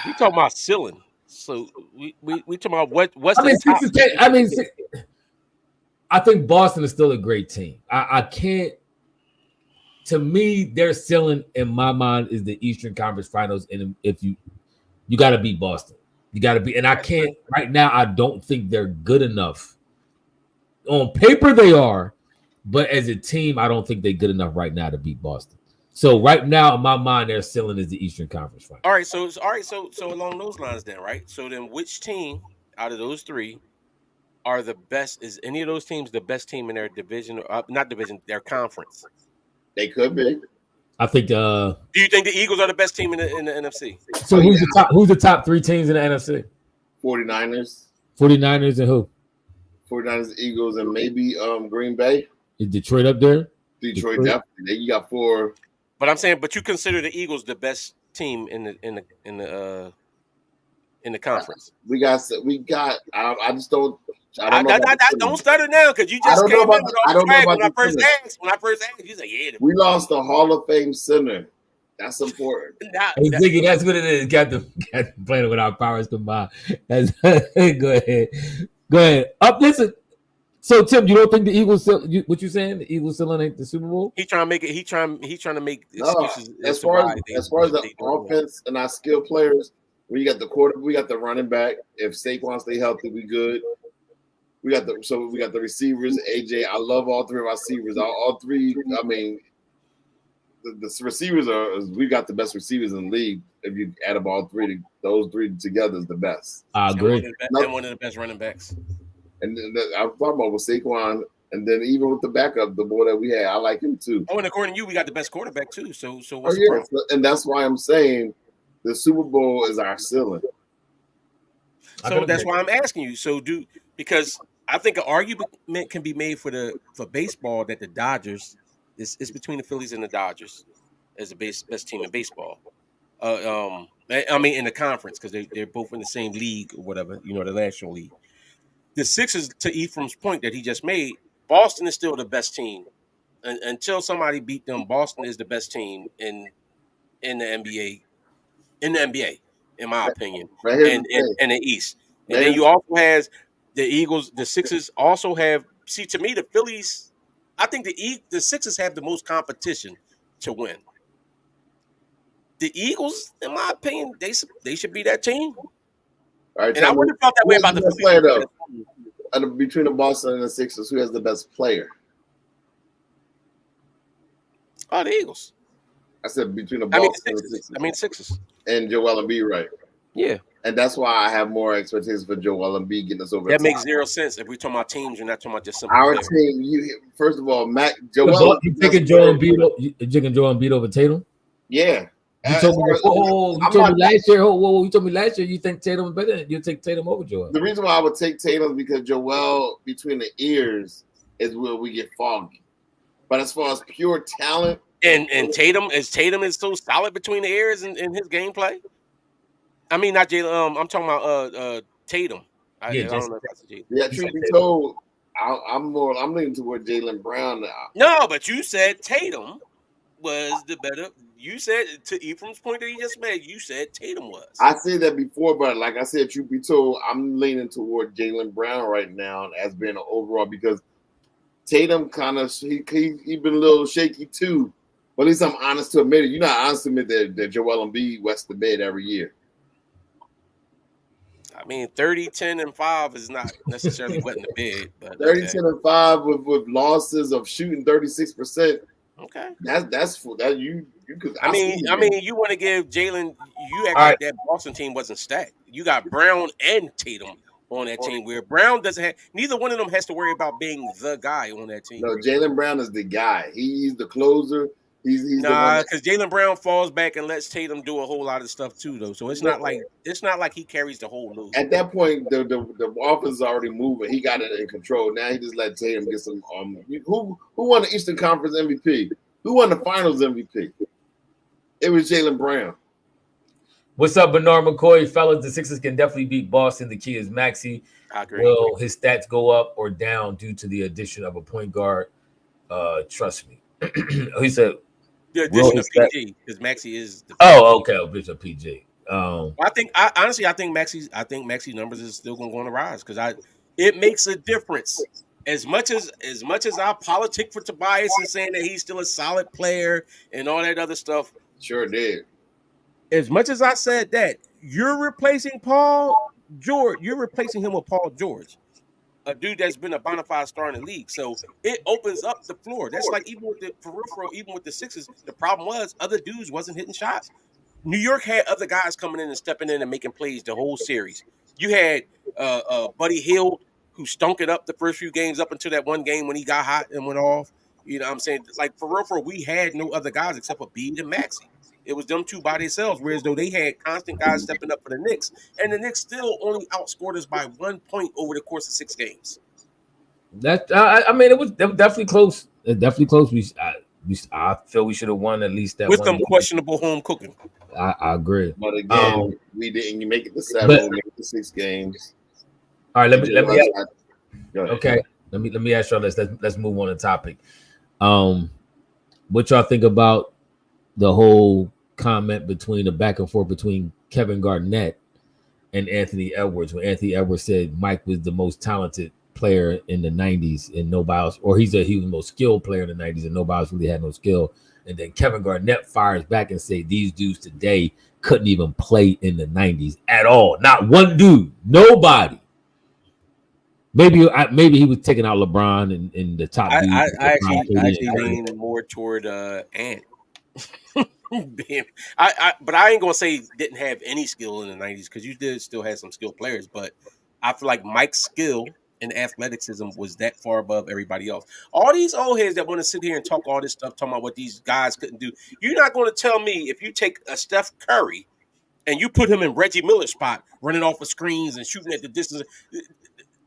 We talking about ceiling. So we talking about what's the top? I think Boston is still a great team. I can't. To me, their ceiling in my mind is the Eastern Conference Finals, and if you got to beat Boston, you got to be. And I can't right now. I don't think they're good enough. On paper, they are, but as a team, I don't think they're good enough right now to beat Boston. So right now, in my mind, their ceiling is the Eastern Conference Finals. All right, so along those lines, then, right? So then, which team out of those three are the best? Is any of those teams the best team in their division? Not division, their conference. They could be. I think. Do you think the Eagles are the best team in the NFC? So who's the top 3 teams in the NFC? 49ers. 49ers and who? 49ers, Eagles, and maybe Green Bay. Is Detroit up there? Detroit definitely. Then you got 4. But I'm saying, you consider the Eagles the best team in the conference. We got. I just don't. Don't stutter now because you just came in. When I first asked, you said, "Yeah." We lost the Hall of Fame center. That's important. Hey, Ziggy, that's what it is. Got to playing with our powers combined. Go ahead. Listen. So Tim, you don't think the Eagles? What you saying? The Eagles still ain't the Super Bowl? He trying to make it. He trying to make excuses. As far as the offense and our skill players, we got the quarter, we got the running back. If Saquon stay healthy, we good. We got the receivers. AJ, I love all 3 of our receivers. All 3. I mean, the receivers we got the best receivers in the league. If you add up all 3, those 3 together is the best. I agree. And one of the best running backs. And I'm talking about with Saquon, and then even with the backup, the boy that we had, I like him too. Oh, and according to you, we got the best quarterback too. So what's the problem? And that's why I'm saying the Super Bowl is our ceiling. So that's why I'm asking you. Because I think an argument can be made for baseball that the Dodgers is between the Phillies and the Dodgers as the best team in baseball. I mean in the conference because they're both in the same league or whatever, the National League. The Sixers, to Ephraim's point that he just made, Boston is still the best team. Until somebody beat them, Boston is the best team in the NBA. In the NBA, in my opinion, in the East. And then you also have the Eagles. The Sixers also have. See, to me, the Phillies. I think the Sixers have the most competition to win. The Eagles, in my opinion, they should be that team. All right, and I wouldn't have felt that way about the player though. Between the Boston and the Sixers, who has the best player? Oh, the Eagles. I said between the Boston and the Sixers. I mean Sixers. And Joel Embiid, right? Yeah. And that's why I have more expectations for Joel Embiid getting us over. That makes 0 sense. If we're talking about teams, you're not talking about just simple our players. team. First of all, Joel. You taking Joel Embiid over Tatum? Yeah. You told me last year. You told me last year you think Tatum is better. You take Tatum over Joel. The reason why I would take Tatum is because Joel between the ears is where we get foggy. But as far as pure talent, and Tatum is so solid between the ears in his gameplay. I mean, not Jalen. I'm talking about Tatum. I don't know if that's Jalen. Yeah, truth be told, I'm leaning toward Jaylen Brown now. No, but you said Tatum. was the better. You said to Ephraim's point that he just made. You said Tatum was. I said that before, but like I said, truth be told, I'm leaning toward Jaylen Brown right now as being an overall because Tatum kind of he been a little shaky too. But at least I'm honest to admit it. You're not honest to admit that Joel Embiid wets the bed every year. I mean, 30, 10, and 5 is not necessarily wetting the bed, but 30, okay. 10, and 5 with losses of shooting 36%. Okay. That's for that you could. I mean, you want to give Jalen. You act All like that Boston team wasn't stacked. You got Brown and Tatum on that team, where Brown doesn't have. Neither one of them has to worry about being the guy on that team. No, Jaylen Brown is the guy. He's the closer. He's nah, because Jaylen Brown falls back and lets Tatum do a whole lot of stuff too, though. So it's not like he carries the whole load. At that point, the offense is already moving. He got it in control. Now he just let Tatum get some. Who won the Eastern Conference MVP? Who won the Finals MVP? It was Jaylen Brown. What's up, Bernard McCoy? Fellas, the Sixers can definitely beat Boston. The key is Maxey. I agree. Will his stats go up or down due to the addition of a point guard? Trust me. He said the addition of PG, because Maxey is the okay, Bishop PG. I think Maxey's numbers is still going to go on the rise because it makes a difference. As much as I politic for Tobias and saying that he's still a solid player and all that other stuff. Sure did. As much as I said that, you're replacing Paul George. You're replacing him with Paul George, a dude that's been a bona fide star in the league. So it opens up the floor. That's like even with the peripheral, even with the Sixers, the problem was other dudes wasn't hitting shots. New York had other guys coming in and stepping in and making plays the whole series. You had Buddy Hield, who stunk it up the first few games up until that one game when he got hot and went off. You know what I'm saying? Like, for real, we had no other guys except for Bede and Maxey. It was them two by themselves, whereas though they had constant guys stepping up for the Knicks, and the Knicks still only outscored us by 1 point over the course of 6 games. That I mean, it was definitely close. Definitely close. I feel we should have won at least that with one some game. questionable home cooking. I agree. But again, we didn't make it to 7. We made it to 6 games. All right, let me ask y'all this. Let's move on to topic. What y'all think about the whole comment between the back and forth between Kevin Garnett and Anthony Edwards, when Anthony Edwards said Mike was the most talented player in the 90s and nobody else, or he was the most skilled player in the 90s and nobody else really had no skill. And then Kevin Garnett fires back and say these dudes today couldn't even play in the 90s at all. Not one dude, nobody. Maybe he was taking out LeBron and the top dudes. I actually lean more toward Ant. But I ain't gonna say he didn't have any skill in the 90s, because you did still have some skilled players, but I feel like Mike's skill and athleticism was that far above everybody else. All these old heads that want to sit here and talk all this stuff, talking about what these guys couldn't do. You're not going to tell me if you take a Steph Curry and you put him in Reggie Miller's spot, running off of screens and shooting at the distance,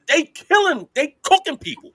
they killing, they cooking people.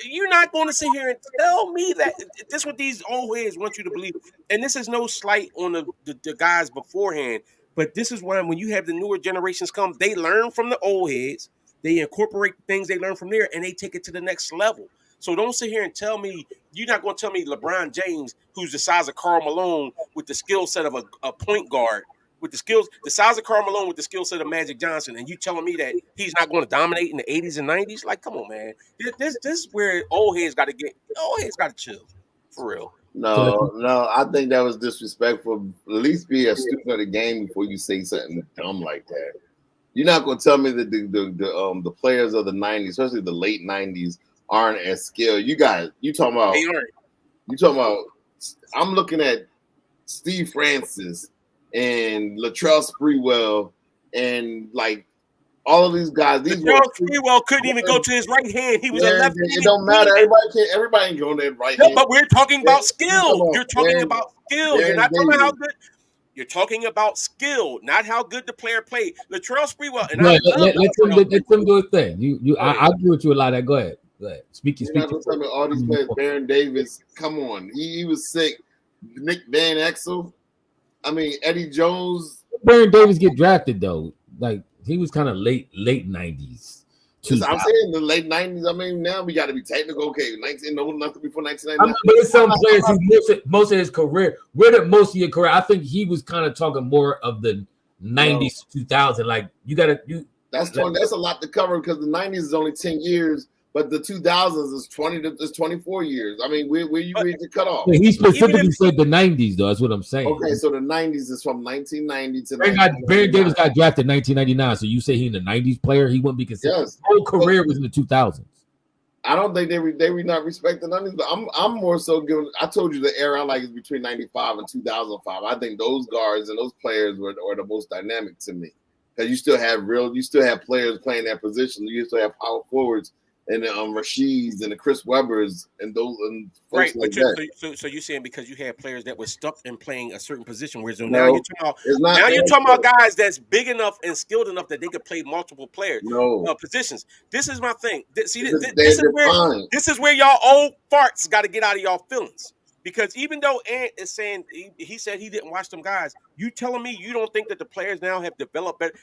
You're not going to sit here and tell me that. This is what these old heads want you to believe. And this is no slight on the guys beforehand, but this is why when you have the newer generations come, they learn from the old heads. They incorporate things they learn from there, and they take it to the next level. So don't sit here and tell me, you're not going to tell me LeBron James, who's the size of Karl Malone with the skill set of a point guard, with the size of Karl Malone with the skill set of Magic Johnson, and you telling me that he's not going to dominate in the 80s and 90s? Like, come on, man. This is where old heads got to chill, for real. No, I think that was disrespectful. At least be a student of the game before you say something dumb like that. You're not going to tell me that the players of the 90s, especially the late 90s, aren't as skilled. You talking about? They aren't. You talking about? I'm looking at Steve Francis and Latrell Sprewell and like all of these guys. Latrell Sprewell couldn't even go to his right hand. He was a left. It don't matter. Everybody can go on that right hand. But we're talking about skill. You're talking about skill. You're not talking about how good. You're talking about skill, not how good the player played. Latrell Sprewell. And let them do a thing. I agree with you a lot. Go ahead. Speak. All these players. Baron Davis. Come on, he was sick. Nick Van Exel. I mean, Eddie Jones. Baron Davis get drafted though. Like he was kind of late 90s, I'm saying the late 90s. I mean, now we got to be technical. Okay, 19, no, nothing before 1999. I mean, but there's some players who most of his career, where did most of your career? I think he was kind of talking more of the 90s, 2000. Like that's a lot to cover because the 90s is only 10 years, but the 2000s is 24 years. I mean, where you read the cutoff? He specifically said the 90s, though. That's what I'm saying. Okay, so the 90s is from 1990 to Baron Davis got drafted in 1999. So you say he in the 90s player? He wouldn't be considered. Yes. His whole career was in the 2000s. I don't think they not respect the 90s, but I'm more so giving. I told you the era I like is between 95 and 2005. I think those guards and those players were the most dynamic to me because you still have players playing that position. You still have power forwards and the Rasheeds and the Chris Webbers and those and right. Like so you're saying because you had players that were stuck in playing a certain position, whereas now you're talking about guys that's big enough and skilled enough that they could play multiple positions. This is my thing. This is where y'all old farts got to get out of y'all feelings. Because even though Ant is saying he said he didn't watch them guys, you telling me you don't think that the players now have developed better?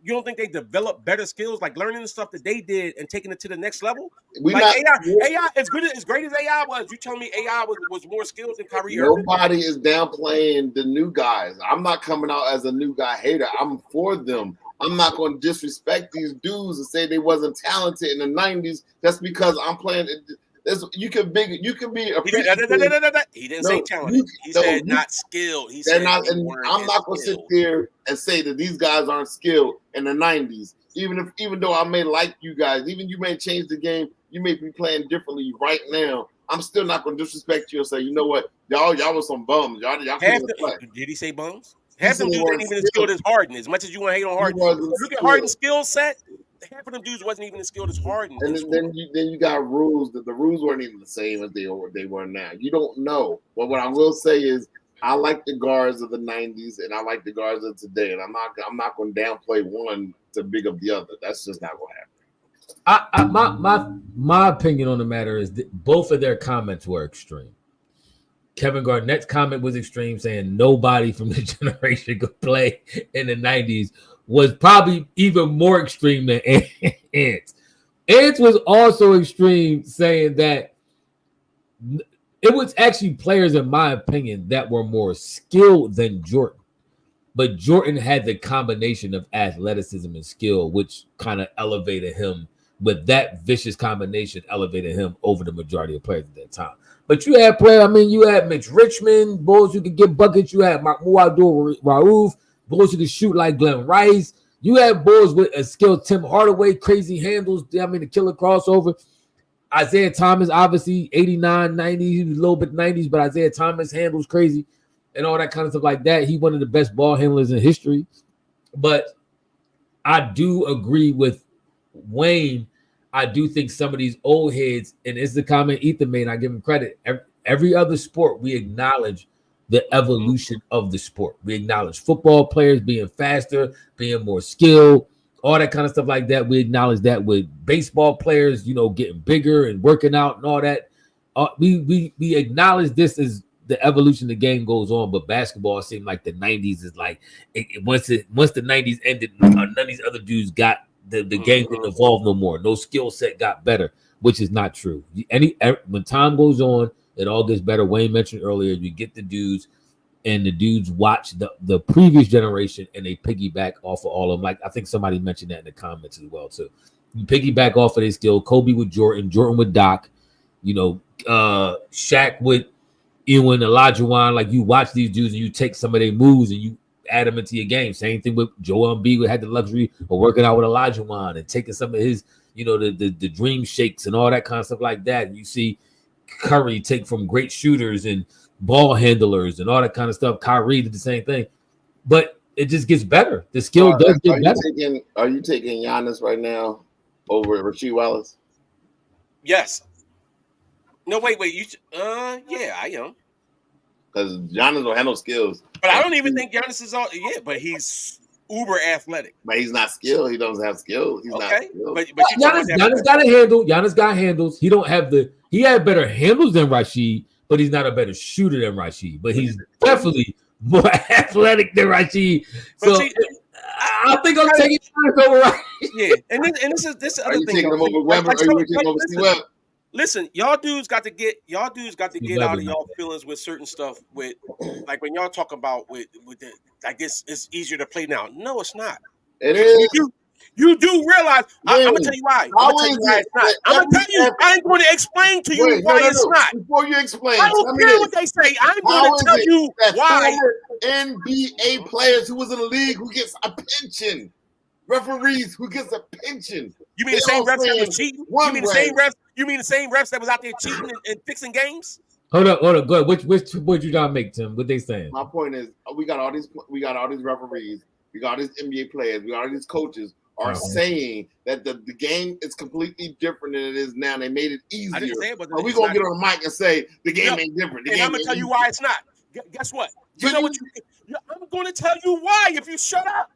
You don't think they develop better skills, like learning the stuff that they did and taking it to the next level? AI, as great as AI was, you telling me AI was more skilled than Kyrie Irving? Nobody is downplaying the new guys. I'm not coming out as a new guy hater. I'm for them. I'm not going to disrespect these dudes and say they wasn't talented in the 90s just because I'm playing. You can be appreciative. He didn't say talented. He said not skilled. He said not. And I'm not going to sit there and say that these guys aren't skilled in the 90s. Even though I may like you guys, even you may change the game, you may be playing differently right now. I'm still not going to disrespect you and say, you know what, y'all were some bums. Y'all couldn't play. Did he say bums? Half them dudes ain't even as skilled as Harden. As much as you want to hate on Harden, look at Harden's skill set. Half of them dudes wasn't even as skilled as Harden. And then you got rules that the rules weren't even the same as they were now. You don't know. But what I will say is I like the guards of the 90s and I like the guards of today. And I'm not going to downplay one to big up the other. That's just not going to happen. My opinion on the matter is that both of their comments were extreme. Kevin Garnett's comment was extreme, saying nobody from the generation could play in the 90s. Was probably even more extreme than Ants. Ants was also extreme, saying that it was actually players, in my opinion, that were more skilled than Jordan. But Jordan had the combination of athleticism and skill, which kind of elevated him. But that vicious combination elevated him over the majority of players at that time. But you had players, you had Mitch Richmond, boys who could get buckets. You had Muad'Dib Rauf, boys who could shoot like Glenn Rice. You had boys with a skilled Tim Hardaway, crazy handles. The killer crossover. Isaiah Thomas, obviously 89, 90. He was a little bit 90s, but Isaiah Thomas handles crazy and all that kind of stuff like that. He one of the best ball handlers in history. But I do agree with Wayne. I do think some of these old heads, and it's the comment Ethan made, and I give him credit. Every other sport, we acknowledge the evolution of the sport. We acknowledge football players being faster, being more skilled, all that kind of stuff like that. We acknowledge that with baseball players, getting bigger and working out and all that. We acknowledge this as the evolution of the game goes on, but basketball seemed like the 90s is like once the 90s ended, none of these other dudes got the game didn't evolve no more. No skill set got better, which is not true. When time goes on, it all gets better. Wayne mentioned earlier, you get the dudes, and the dudes watch the previous generation, and they piggyback off of all of them. Like I think somebody mentioned that in the comments as well too. You piggyback off of their skill. Kobe with Jordan, Jordan with Doc, Shaq with Ewan, Olajuwon. Like you watch these dudes, and you take some of their moves and you add them into your game. Same thing with Joel Embiid, who had the luxury of working out with Olajuwon and taking some of his, the dream shakes and all that kind of stuff like that. And you see Curry take from great shooters and ball handlers and all that kind of stuff. Kyrie did the same thing, but it just gets better. The skill does get better. Are you taking Giannis right now over Rasheed Wallace? Yes. No, wait. Yeah, I am. Because Giannis don't have no skills. But I don't even think Giannis is all. Yeah, but he's uber athletic. But he's not skilled. He doesn't have skills. He's not skilled. But Giannis got a handle. Giannis got handles. He don't have he had better handles than Rasheed, but he's not a better shooter than Rasheed. But he's definitely more athletic than Rasheed. So I think I'm taking Giannis over right. Yeah, and this Are other you thing. taking him over Webber? Are you taking over C Web? Listen, y'all dudes got to get out of Webber. y'all feelings with certain stuff. With like when y'all talk about with the, I guess it's easier to play now. No, it's not. It is. You do realize. I'm Wait, gonna tell you why. how I'm gonna tell you is why it it's not. that I'm gonna tell you. every- I'm going to explain to you Wait, why no. it's not. Before you explain, I tell don't me care this. what they say. I'm How going is to tell it you that why. former NBA players who was in the league who gets a pension, referees who gets a pension? You mean the They same all refs that saying was cheating? one You mean the way. same refs? You mean the same refs that was out there cheating and fixing games? Hold up. Go ahead. Which point you trying to make, Tim? What they saying? My point is, we got all these referees, we got all these NBA players, we got all these coaches are saying that the game is completely different than it is now. They made it easier. I didn't say it, but Are we gonna get on the mic and say the game Yep. ain't different? And I'm gonna tell you why it's not. Guess what? You So know what? I'm gonna tell you why. If you shut up,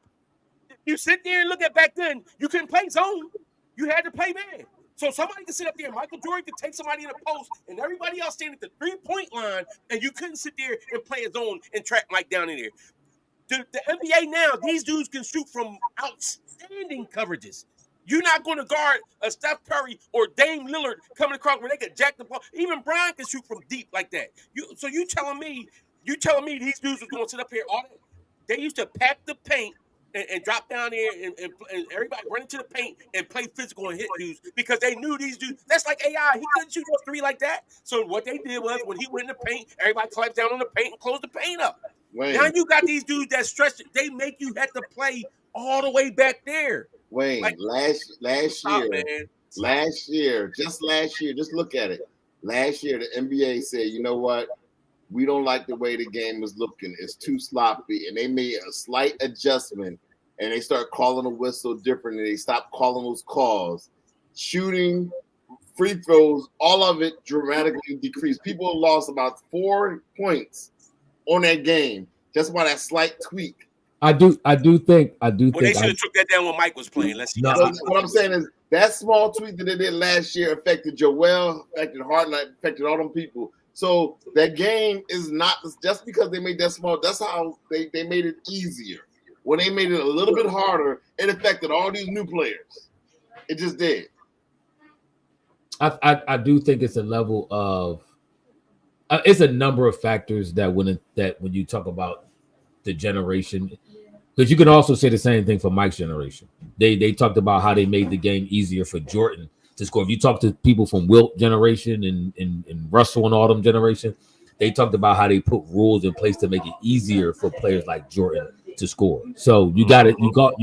if you sit there and look at back then, you couldn't play zone. You had to play man. So somebody could sit up there, Michael Jordan could take somebody in the post, and everybody else stand at the 3-point line, and you couldn't sit there and play a zone and track Mike down in there. The NBA now, these dudes can shoot from outstanding coverages. You're not going to guard a Steph Curry or Dame Lillard coming across where they could jack the ball. Even Brian can shoot from deep like that. So you telling me these dudes was going to sit up here all day? They used to pack the paint and drop down there and everybody run into the paint and play physical and hit dudes because they knew these dudes. That's like AI. He couldn't shoot those three like that. So what they did was when he went in the paint, everybody collapsed down on the paint and closed the paint up. Wayne, now you got these dudes that stretch it. They make you have to play all the way back there. Wayne, Like, last year, just look at it. Last year, the NBA said, you know what? We don't like the way the game is looking. It's too sloppy. And they made a slight adjustment and they start calling a whistle different and they stopped calling those calls. Shooting, free throws, all of it dramatically decreased. People lost about 4 points on that game just by that slight tweak. I do think. Well, they should have took that down when Mike was playing. Let's see. No, What I'm saying is that small tweak that they did last year affected Joel, affected Harden, affected all them people. So that game is not just because they made that small. That's how they made it easier. When they made it a little bit harder, it affected all these new players. It just did. I do think it's a level of it's a number of factors that when you talk about the generation, because you can also say the same thing for Mike's generation. They talked about how they made the game easier for Jordan to score. If you talk to people from Wilt generation and Russell and all them generation, they talked about how they put rules in place to make it easier for players like Jordan to score. So you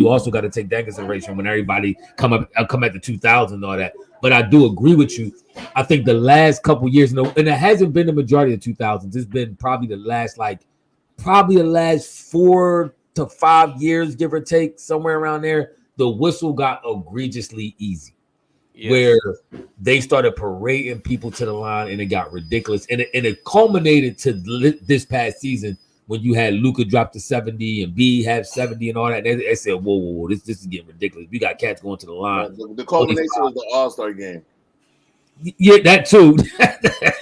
also got to take that consideration when everybody come at the 2000 and all that. But I do agree with you. I think the last couple years, and it hasn't been the majority of the 2000s. It's been probably the last 4 to 5 years, give or take, somewhere around there. The whistle got egregiously easy, where they started parading people to the line, and it got ridiculous. And it culminated to this past season when you had Luka drop to 70 and B have 70 and all that. They said, whoa, this is getting ridiculous. We got cats going to the line. The culmination was the All-Star game. Yeah, that too.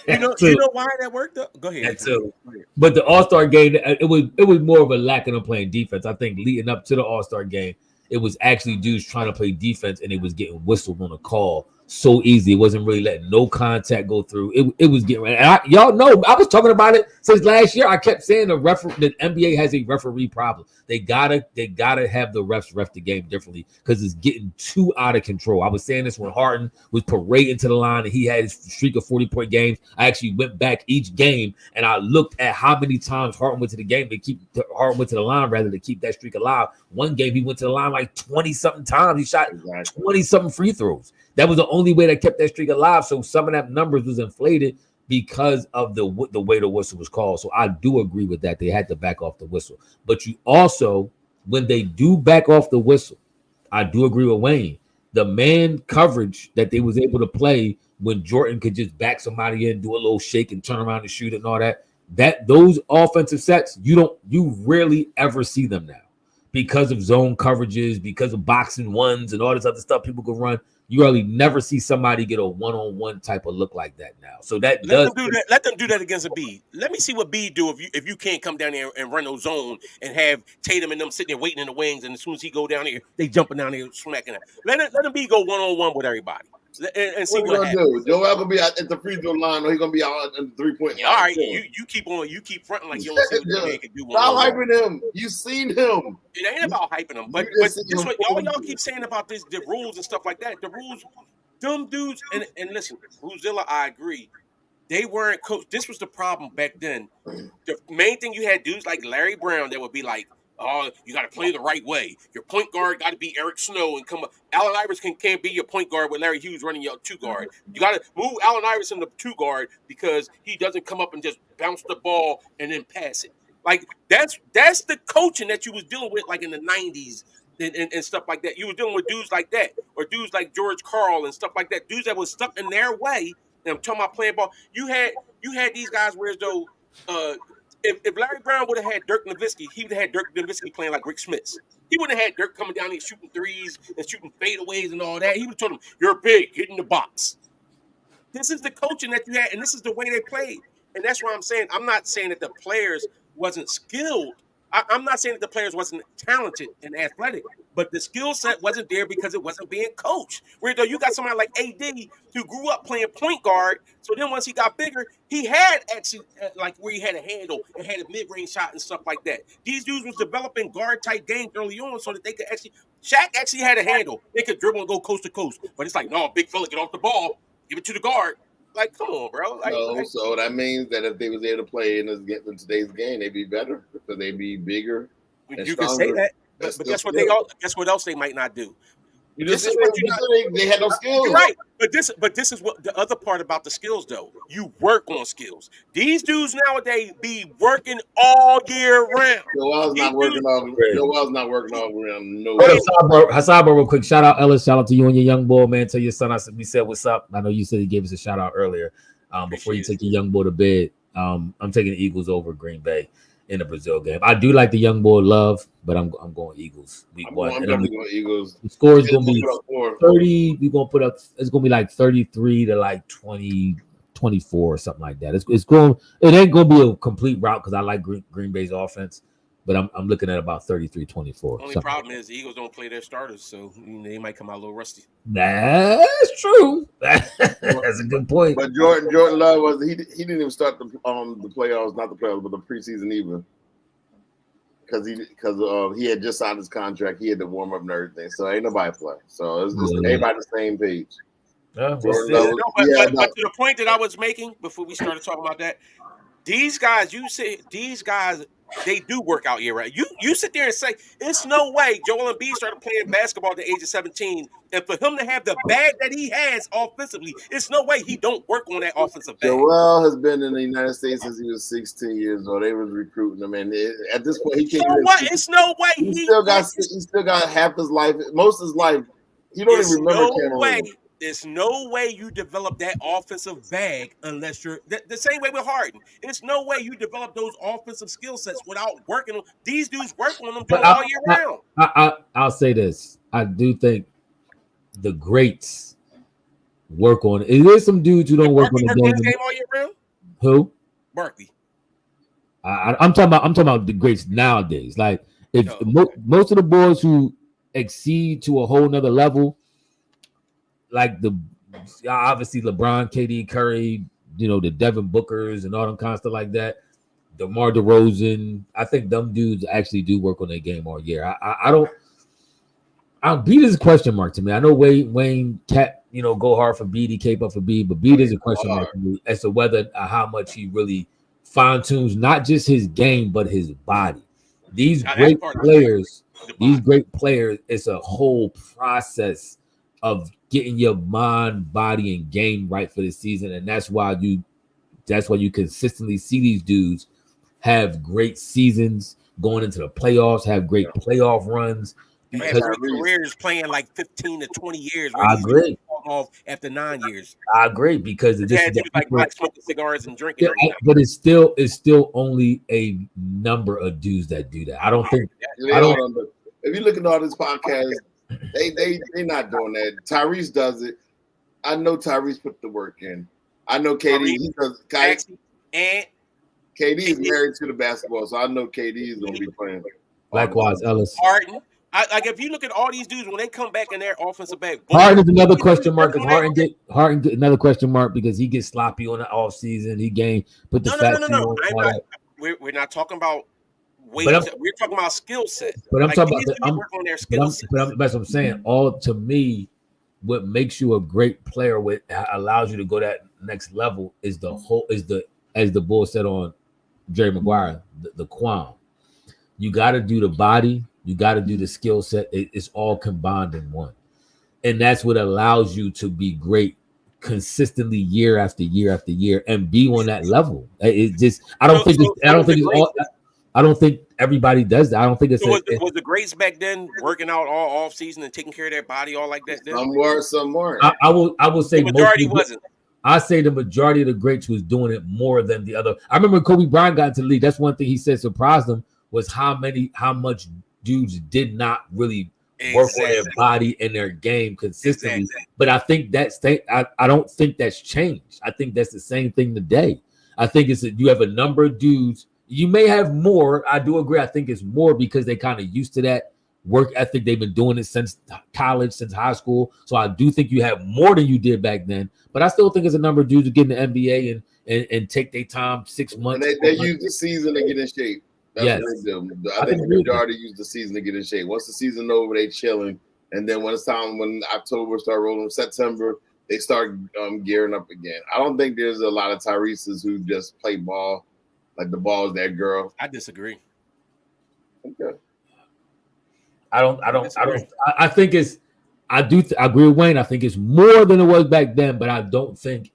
You know why that worked? Go ahead. That too. But the All-Star game, it was more of a lack of them playing defense. I think leading up to the All-Star game, it was actually dudes trying to play defense and it was getting whistled on a call so easy. It wasn't really letting no contact go through. It was getting, and y'all know I was talking about it since last year. I kept saying the NBA has a referee problem. They gotta have the refs ref the game differently because it's getting too out of control. I was saying this when Harden was parading to the line and he had his streak of 40-point games. I actually went back each game and I looked at how many times Harden went to the line rather to keep that streak alive. One game he went to the line like 20-something times. He shot 20-something free throws. That was the only way that kept that streak alive. So some of that numbers was inflated because of the way the whistle was called. So I do agree with that. They had to back off the whistle. But you also, when they do back off the whistle, I do agree with Wayne. The man coverage that they was able to play when Jordan could just back somebody in, do a little shake and turn around and shoot it and all that. Those offensive sets, you rarely ever see them now because of zone coverages, because of boxing ones and all this other stuff people can run. You really never see somebody get a one-on-one type of look like that now. So that Let does them do that. Let them do that against Embiid. Let me see what Embiid do if you can't come down there and run no zone and have Tatum and them sitting there waiting in the wings, and as soon as he go down there, they jumping down there smacking it. Let Embiid go one-on-one with everybody and see What what gonna happens. do? Joel gonna be at the free throw line, or he gonna be out at the 3-point line. All right, you keep fronting like you don't see what the man can do. Stop hyping him. You seen him. It ain't about hyping them, but You just this seen him what fall. y'all keep saying about this, the rules and stuff like that. The rules, them dudes, and listen, Ruzilla, I agree. They weren't coached. This was the problem back then. The main thing, you had dudes like Larry Brown that would be like, "Oh, you got to play the right way. Your point guard got to be Eric Snow and come up. Allen Iverson can't be your point guard with Larry Hughes running your 2 guard. You got to move Allen Iverson to 2 guard because he doesn't come up and just bounce the ball and then pass it. Like that's the coaching that you was dealing with like in the 90s and stuff like that. You were dealing with dudes like that or dudes like George Karl and stuff like that. Dudes that was stuck in their way. And I'm talking about playing ball. You had these guys where as though if Larry Brown would have had Dirk Nowitzki, he would have had Dirk Nowitzki playing like Rick Smits. He wouldn't have had Dirk coming down here shooting threes and shooting fadeaways and all that. He would have told him, "You're big, get in the box." This is the coaching that you had, and this is the way they played. And that's why I'm saying, I'm not saying that the players wasn't skilled. I'm not saying that the players wasn't talented and athletic, but the skill set wasn't there because it wasn't being coached. Where though you got somebody like AD who grew up playing point guard, so then once he got bigger, he had actually like where he had a handle and had a mid-range shot and stuff like that. These dudes was developing guard-type games early on so that they could actually – Shaq actually had a handle. They could dribble and go coast to coast. But it's like, no, big fella, get off the ball, give it to the guard. Like, come on, bro. So that means that if they was able to play in today's game, they'd be better because they'd be bigger. You can say that, but guess what guess what else they might not do? You just said they had no skills. You're right, but this is what the other part about the skills though. You work on skills. These dudes nowadays be working all year round. Joel's not working all around. No. Hassan, bro, real quick. Shout out Ellis. Shout out to you and your young boy, man. Tell your son we said what's up. I know you said he gave us a shout out earlier. Before you take your young boy to bed, I'm taking the Eagles over Green Bay in the Brazil game. I do like the young boy Love, but I'm going Eagles. I'm definitely going Eagles. The score is going to be 30. We're going to put up. It's going to be like 33 to like 20, 24 or something like that. It's going. It ain't going to be a complete rout because I like Green Bay's offense, but I'm looking at about 33-24. Only problem is the Eagles don't play their starters, so they might come out a little rusty. That's true. That's a good point. But Jordan Love he didn't even start the playoffs, not the playoffs, but the preseason even. Because he had just signed his contract, he had to warm up and everything. So ain't nobody play. So it's everybody the same page. But to the point that I was making before we started talking about that, these guys, they do work out here, right? You sit there and say, it's no way Joel Embiid started playing basketball at the age of 17, and for him to have the bag that he has offensively, it's no way he don't work on that offensive bag. Joel has been in the United States since he was 16 years old. They was recruiting him, and at this point, he can't. It's no way he still got half his life, most of his life. He don't even remember Cameroon. There's no way you develop that offensive bag unless you're the same way with Harden. There's no way you develop those offensive skill sets without working on. These dudes work on them all year round. I'll say this. I do think the greats work on it. There's some dudes who don't work on the game all year round. Who? Barkley. I'm talking about the greats nowadays. Like most of the boys who exceed to a whole nother level. Like obviously LeBron, KD, Curry, the Devin Bookers and all them kind of stuff like that. DeMar DeRozan, I think them dudes actually do work on their game all year. Beat is a question mark to me. I know Wayne Cat, go hard for Beat, he cape up for Beat, but Beat is a question mark to me as to whether how much he really fine tunes not just his game but his body. These great players, it's a whole process of getting your mind, body, and game right for the season, and that's why you consistently see these dudes have great seasons going into the playoffs, have great playoff runs. Because careers playing like 15 to 20 years. I agree. Off after 9 years. I agree because this is like smoking cigars and drinking. Yeah, but it's still only a number of dudes that do that. I don't think. If you look at all this podcast. They not doing that. Tyrese does it. I know Tyrese put the work in. I know KD. He does. Maxey, and KD is married to the basketball, so I know KD is gonna be playing. Likewise, Ellis. Harden. Like if you look at all these dudes when they come back in their offensive back, Harden is another question mark because Harden get another question mark because he gets sloppy on the off season. He put the no. We're not talking about weight. We're talking about skill set. But I'm talking about on their skill set. But that's what I'm saying. All to me, what makes you a great player, what allows you to go that next level is as the bull said on Jerry Maguire, the qualm. You got to do the body. You got to do the skill set. It's all combined in one. And that's what allows you to be great consistently year after year after year and be on that level. It just I don't think everybody does that. I don't think it's was the greats back then working out all off season and taking care of their body all like that. Some more. I will say the majority wasn't. I say the majority of the greats was doing it more than the other. I remember Kobe Bryant got into the league. That's one thing he said surprised him was how much dudes did not really work on their body and their game consistently. Exactly. But I think I don't think that's changed. I think that's the same thing today. I think it's you have a number of dudes. You may have more. I do agree. I think it's more because they kind of used to that work ethic. They've been doing it since college, since high school. So I do think you have more than you did back then. But I still think it's a number of dudes who get in the NBA and take their time 6 months. And they use the season to get in shape. That's what they do. I think the majority use the season to get in shape. Once the season over, they chilling. And then when October start rolling, September, they start gearing up again. I don't think there's a lot of Tyrese's who just play ball. Like the ball is that girl. I disagree. Okay. I think it's. I agree with Wayne. I think it's more than it was back then, but I don't think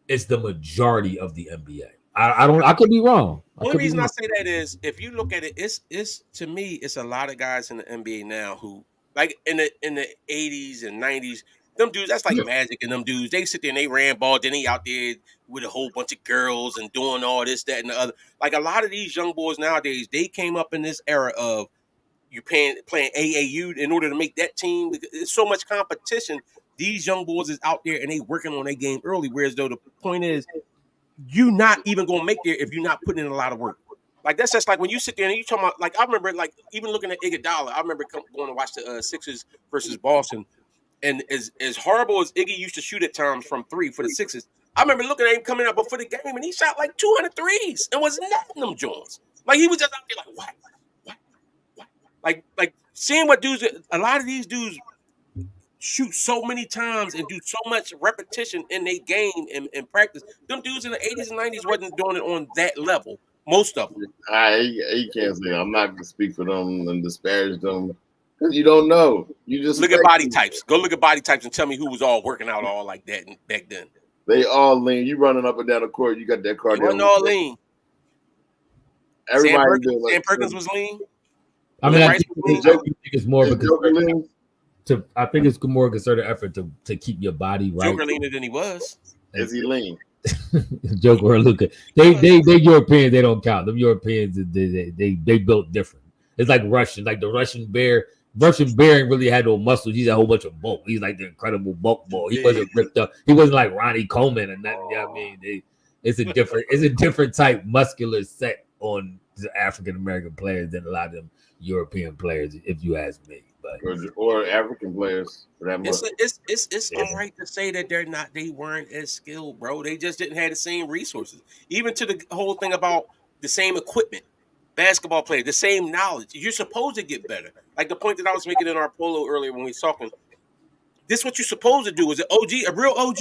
it's the majority of the NBA. I could be wrong. The only reason I say that is if you look at it, it's to me, it's a lot of guys in the NBA now who like in the 80s and 90s. Them dudes, that's like Magic and them dudes. They sit there and they ran ball, then they out there with a whole bunch of girls and doing all this, that, and the other. Like a lot of these young boys nowadays, they came up in this era of you playing AAU in order to make that team. There's so much competition. These young boys is out there and they working on their game early. Whereas though the point is, you not even gonna make there if you're not putting in a lot of work. Like that's just like when you sit there and you talking about. Like I remember, like even looking at Iguodala, I remember going to watch the Sixers versus Boston. And as horrible as Iggy used to shoot at times from three for the Sixers, I remember looking at him coming up before the game, and he shot like 200 threes and was netting them Jones. Like he was just out there like, what? Like seeing what dudes, a lot of these dudes shoot so many times and do so much repetition in their game and practice. Them dudes in the 80s and 90s wasn't doing it on that level. Most of them. I can't say. I'm not going to speak for them and disparage them. You don't know. You just look at body types. Go look at body types and tell me who was all working out all like that back then. They all lean. You running up and down the court. You got that cardio. They wasn't all lean. Everybody Sam Perkins was lean. I mean, I think it's more of a I think it's more a concerted effort to keep your body right. Joker leaner than he was. Is he lean? Joker or Luka. They Europeans. They don't count. Them Europeans. They built different. It's like Russian. Like the Russian bear ain't really had no muscles. He's a whole bunch of bulk. He's like the incredible bulk ball. He wasn't ripped up. He wasn't like Ronnie Coleman or nothing. You know what I mean? It's a different type muscular set on the African American players than a lot of them European players, if you ask me. But or African players for that much. It's all right to say that they weren't as skilled, bro. They just didn't have the same resources. Even to the whole thing about the same equipment. Basketball players, the same knowledge. You're supposed to get better. Like the point that I was making in our polo earlier when we was talking. This is what you're supposed to do. Is an OG, a real OG?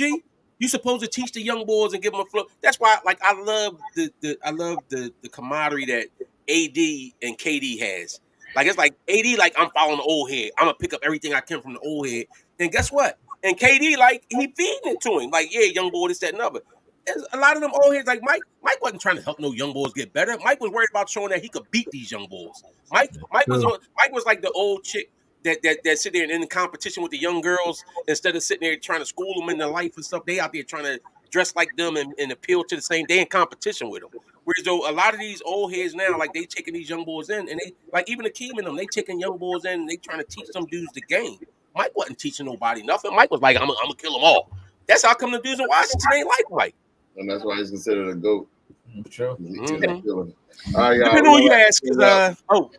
You're supposed to teach the young boys and give them a flow. That's why, like, I love the camaraderie that AD and KD has. Like it's like AD, like I'm following the old head. I'm gonna pick up everything I can from the old head. And guess what? And KD, like he feeding it to him. Like, yeah, young boy, this, that, and other. A lot of them old heads, like Mike wasn't trying to help no young boys get better. Mike was worried about showing that he could beat these young boys. Mike was like the old chick that sit there and in the competition with the young girls instead of sitting there trying to school them in their life and stuff. They out there trying to dress like them and appeal to the same. They in competition with them. Whereas though a lot of these old heads now, like they taking these young boys in, and they like even Akeem and them, they taking young boys in and they trying to teach some dudes the game. Mike wasn't teaching nobody nothing. Mike was like, I'm gonna kill them all. That's how come the dudes in Washington ain't like Mike. And that's why he's considered a GOAT. True. Mhm. All right, y'all. Depending on who you ask, because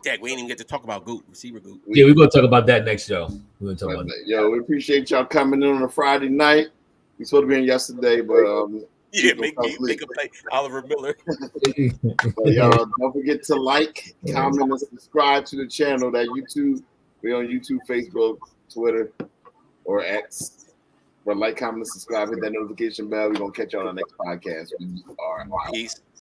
Dad, we ain't even get to talk about GOAT, receiver GOAT. Yeah, we're gonna talk about that next show. We're gonna talk about that. Yo, we appreciate y'all coming in on a Friday night. We supposed to be in yesterday, but Yeah, make a play, Oliver Miller. but y'all don't forget to like, comment, and subscribe to the channel. That YouTube, we're on YouTube, Facebook, Twitter, or X. But like, comment, and subscribe, hit that notification bell. We're gonna catch you on our next podcast. We are out. Peace.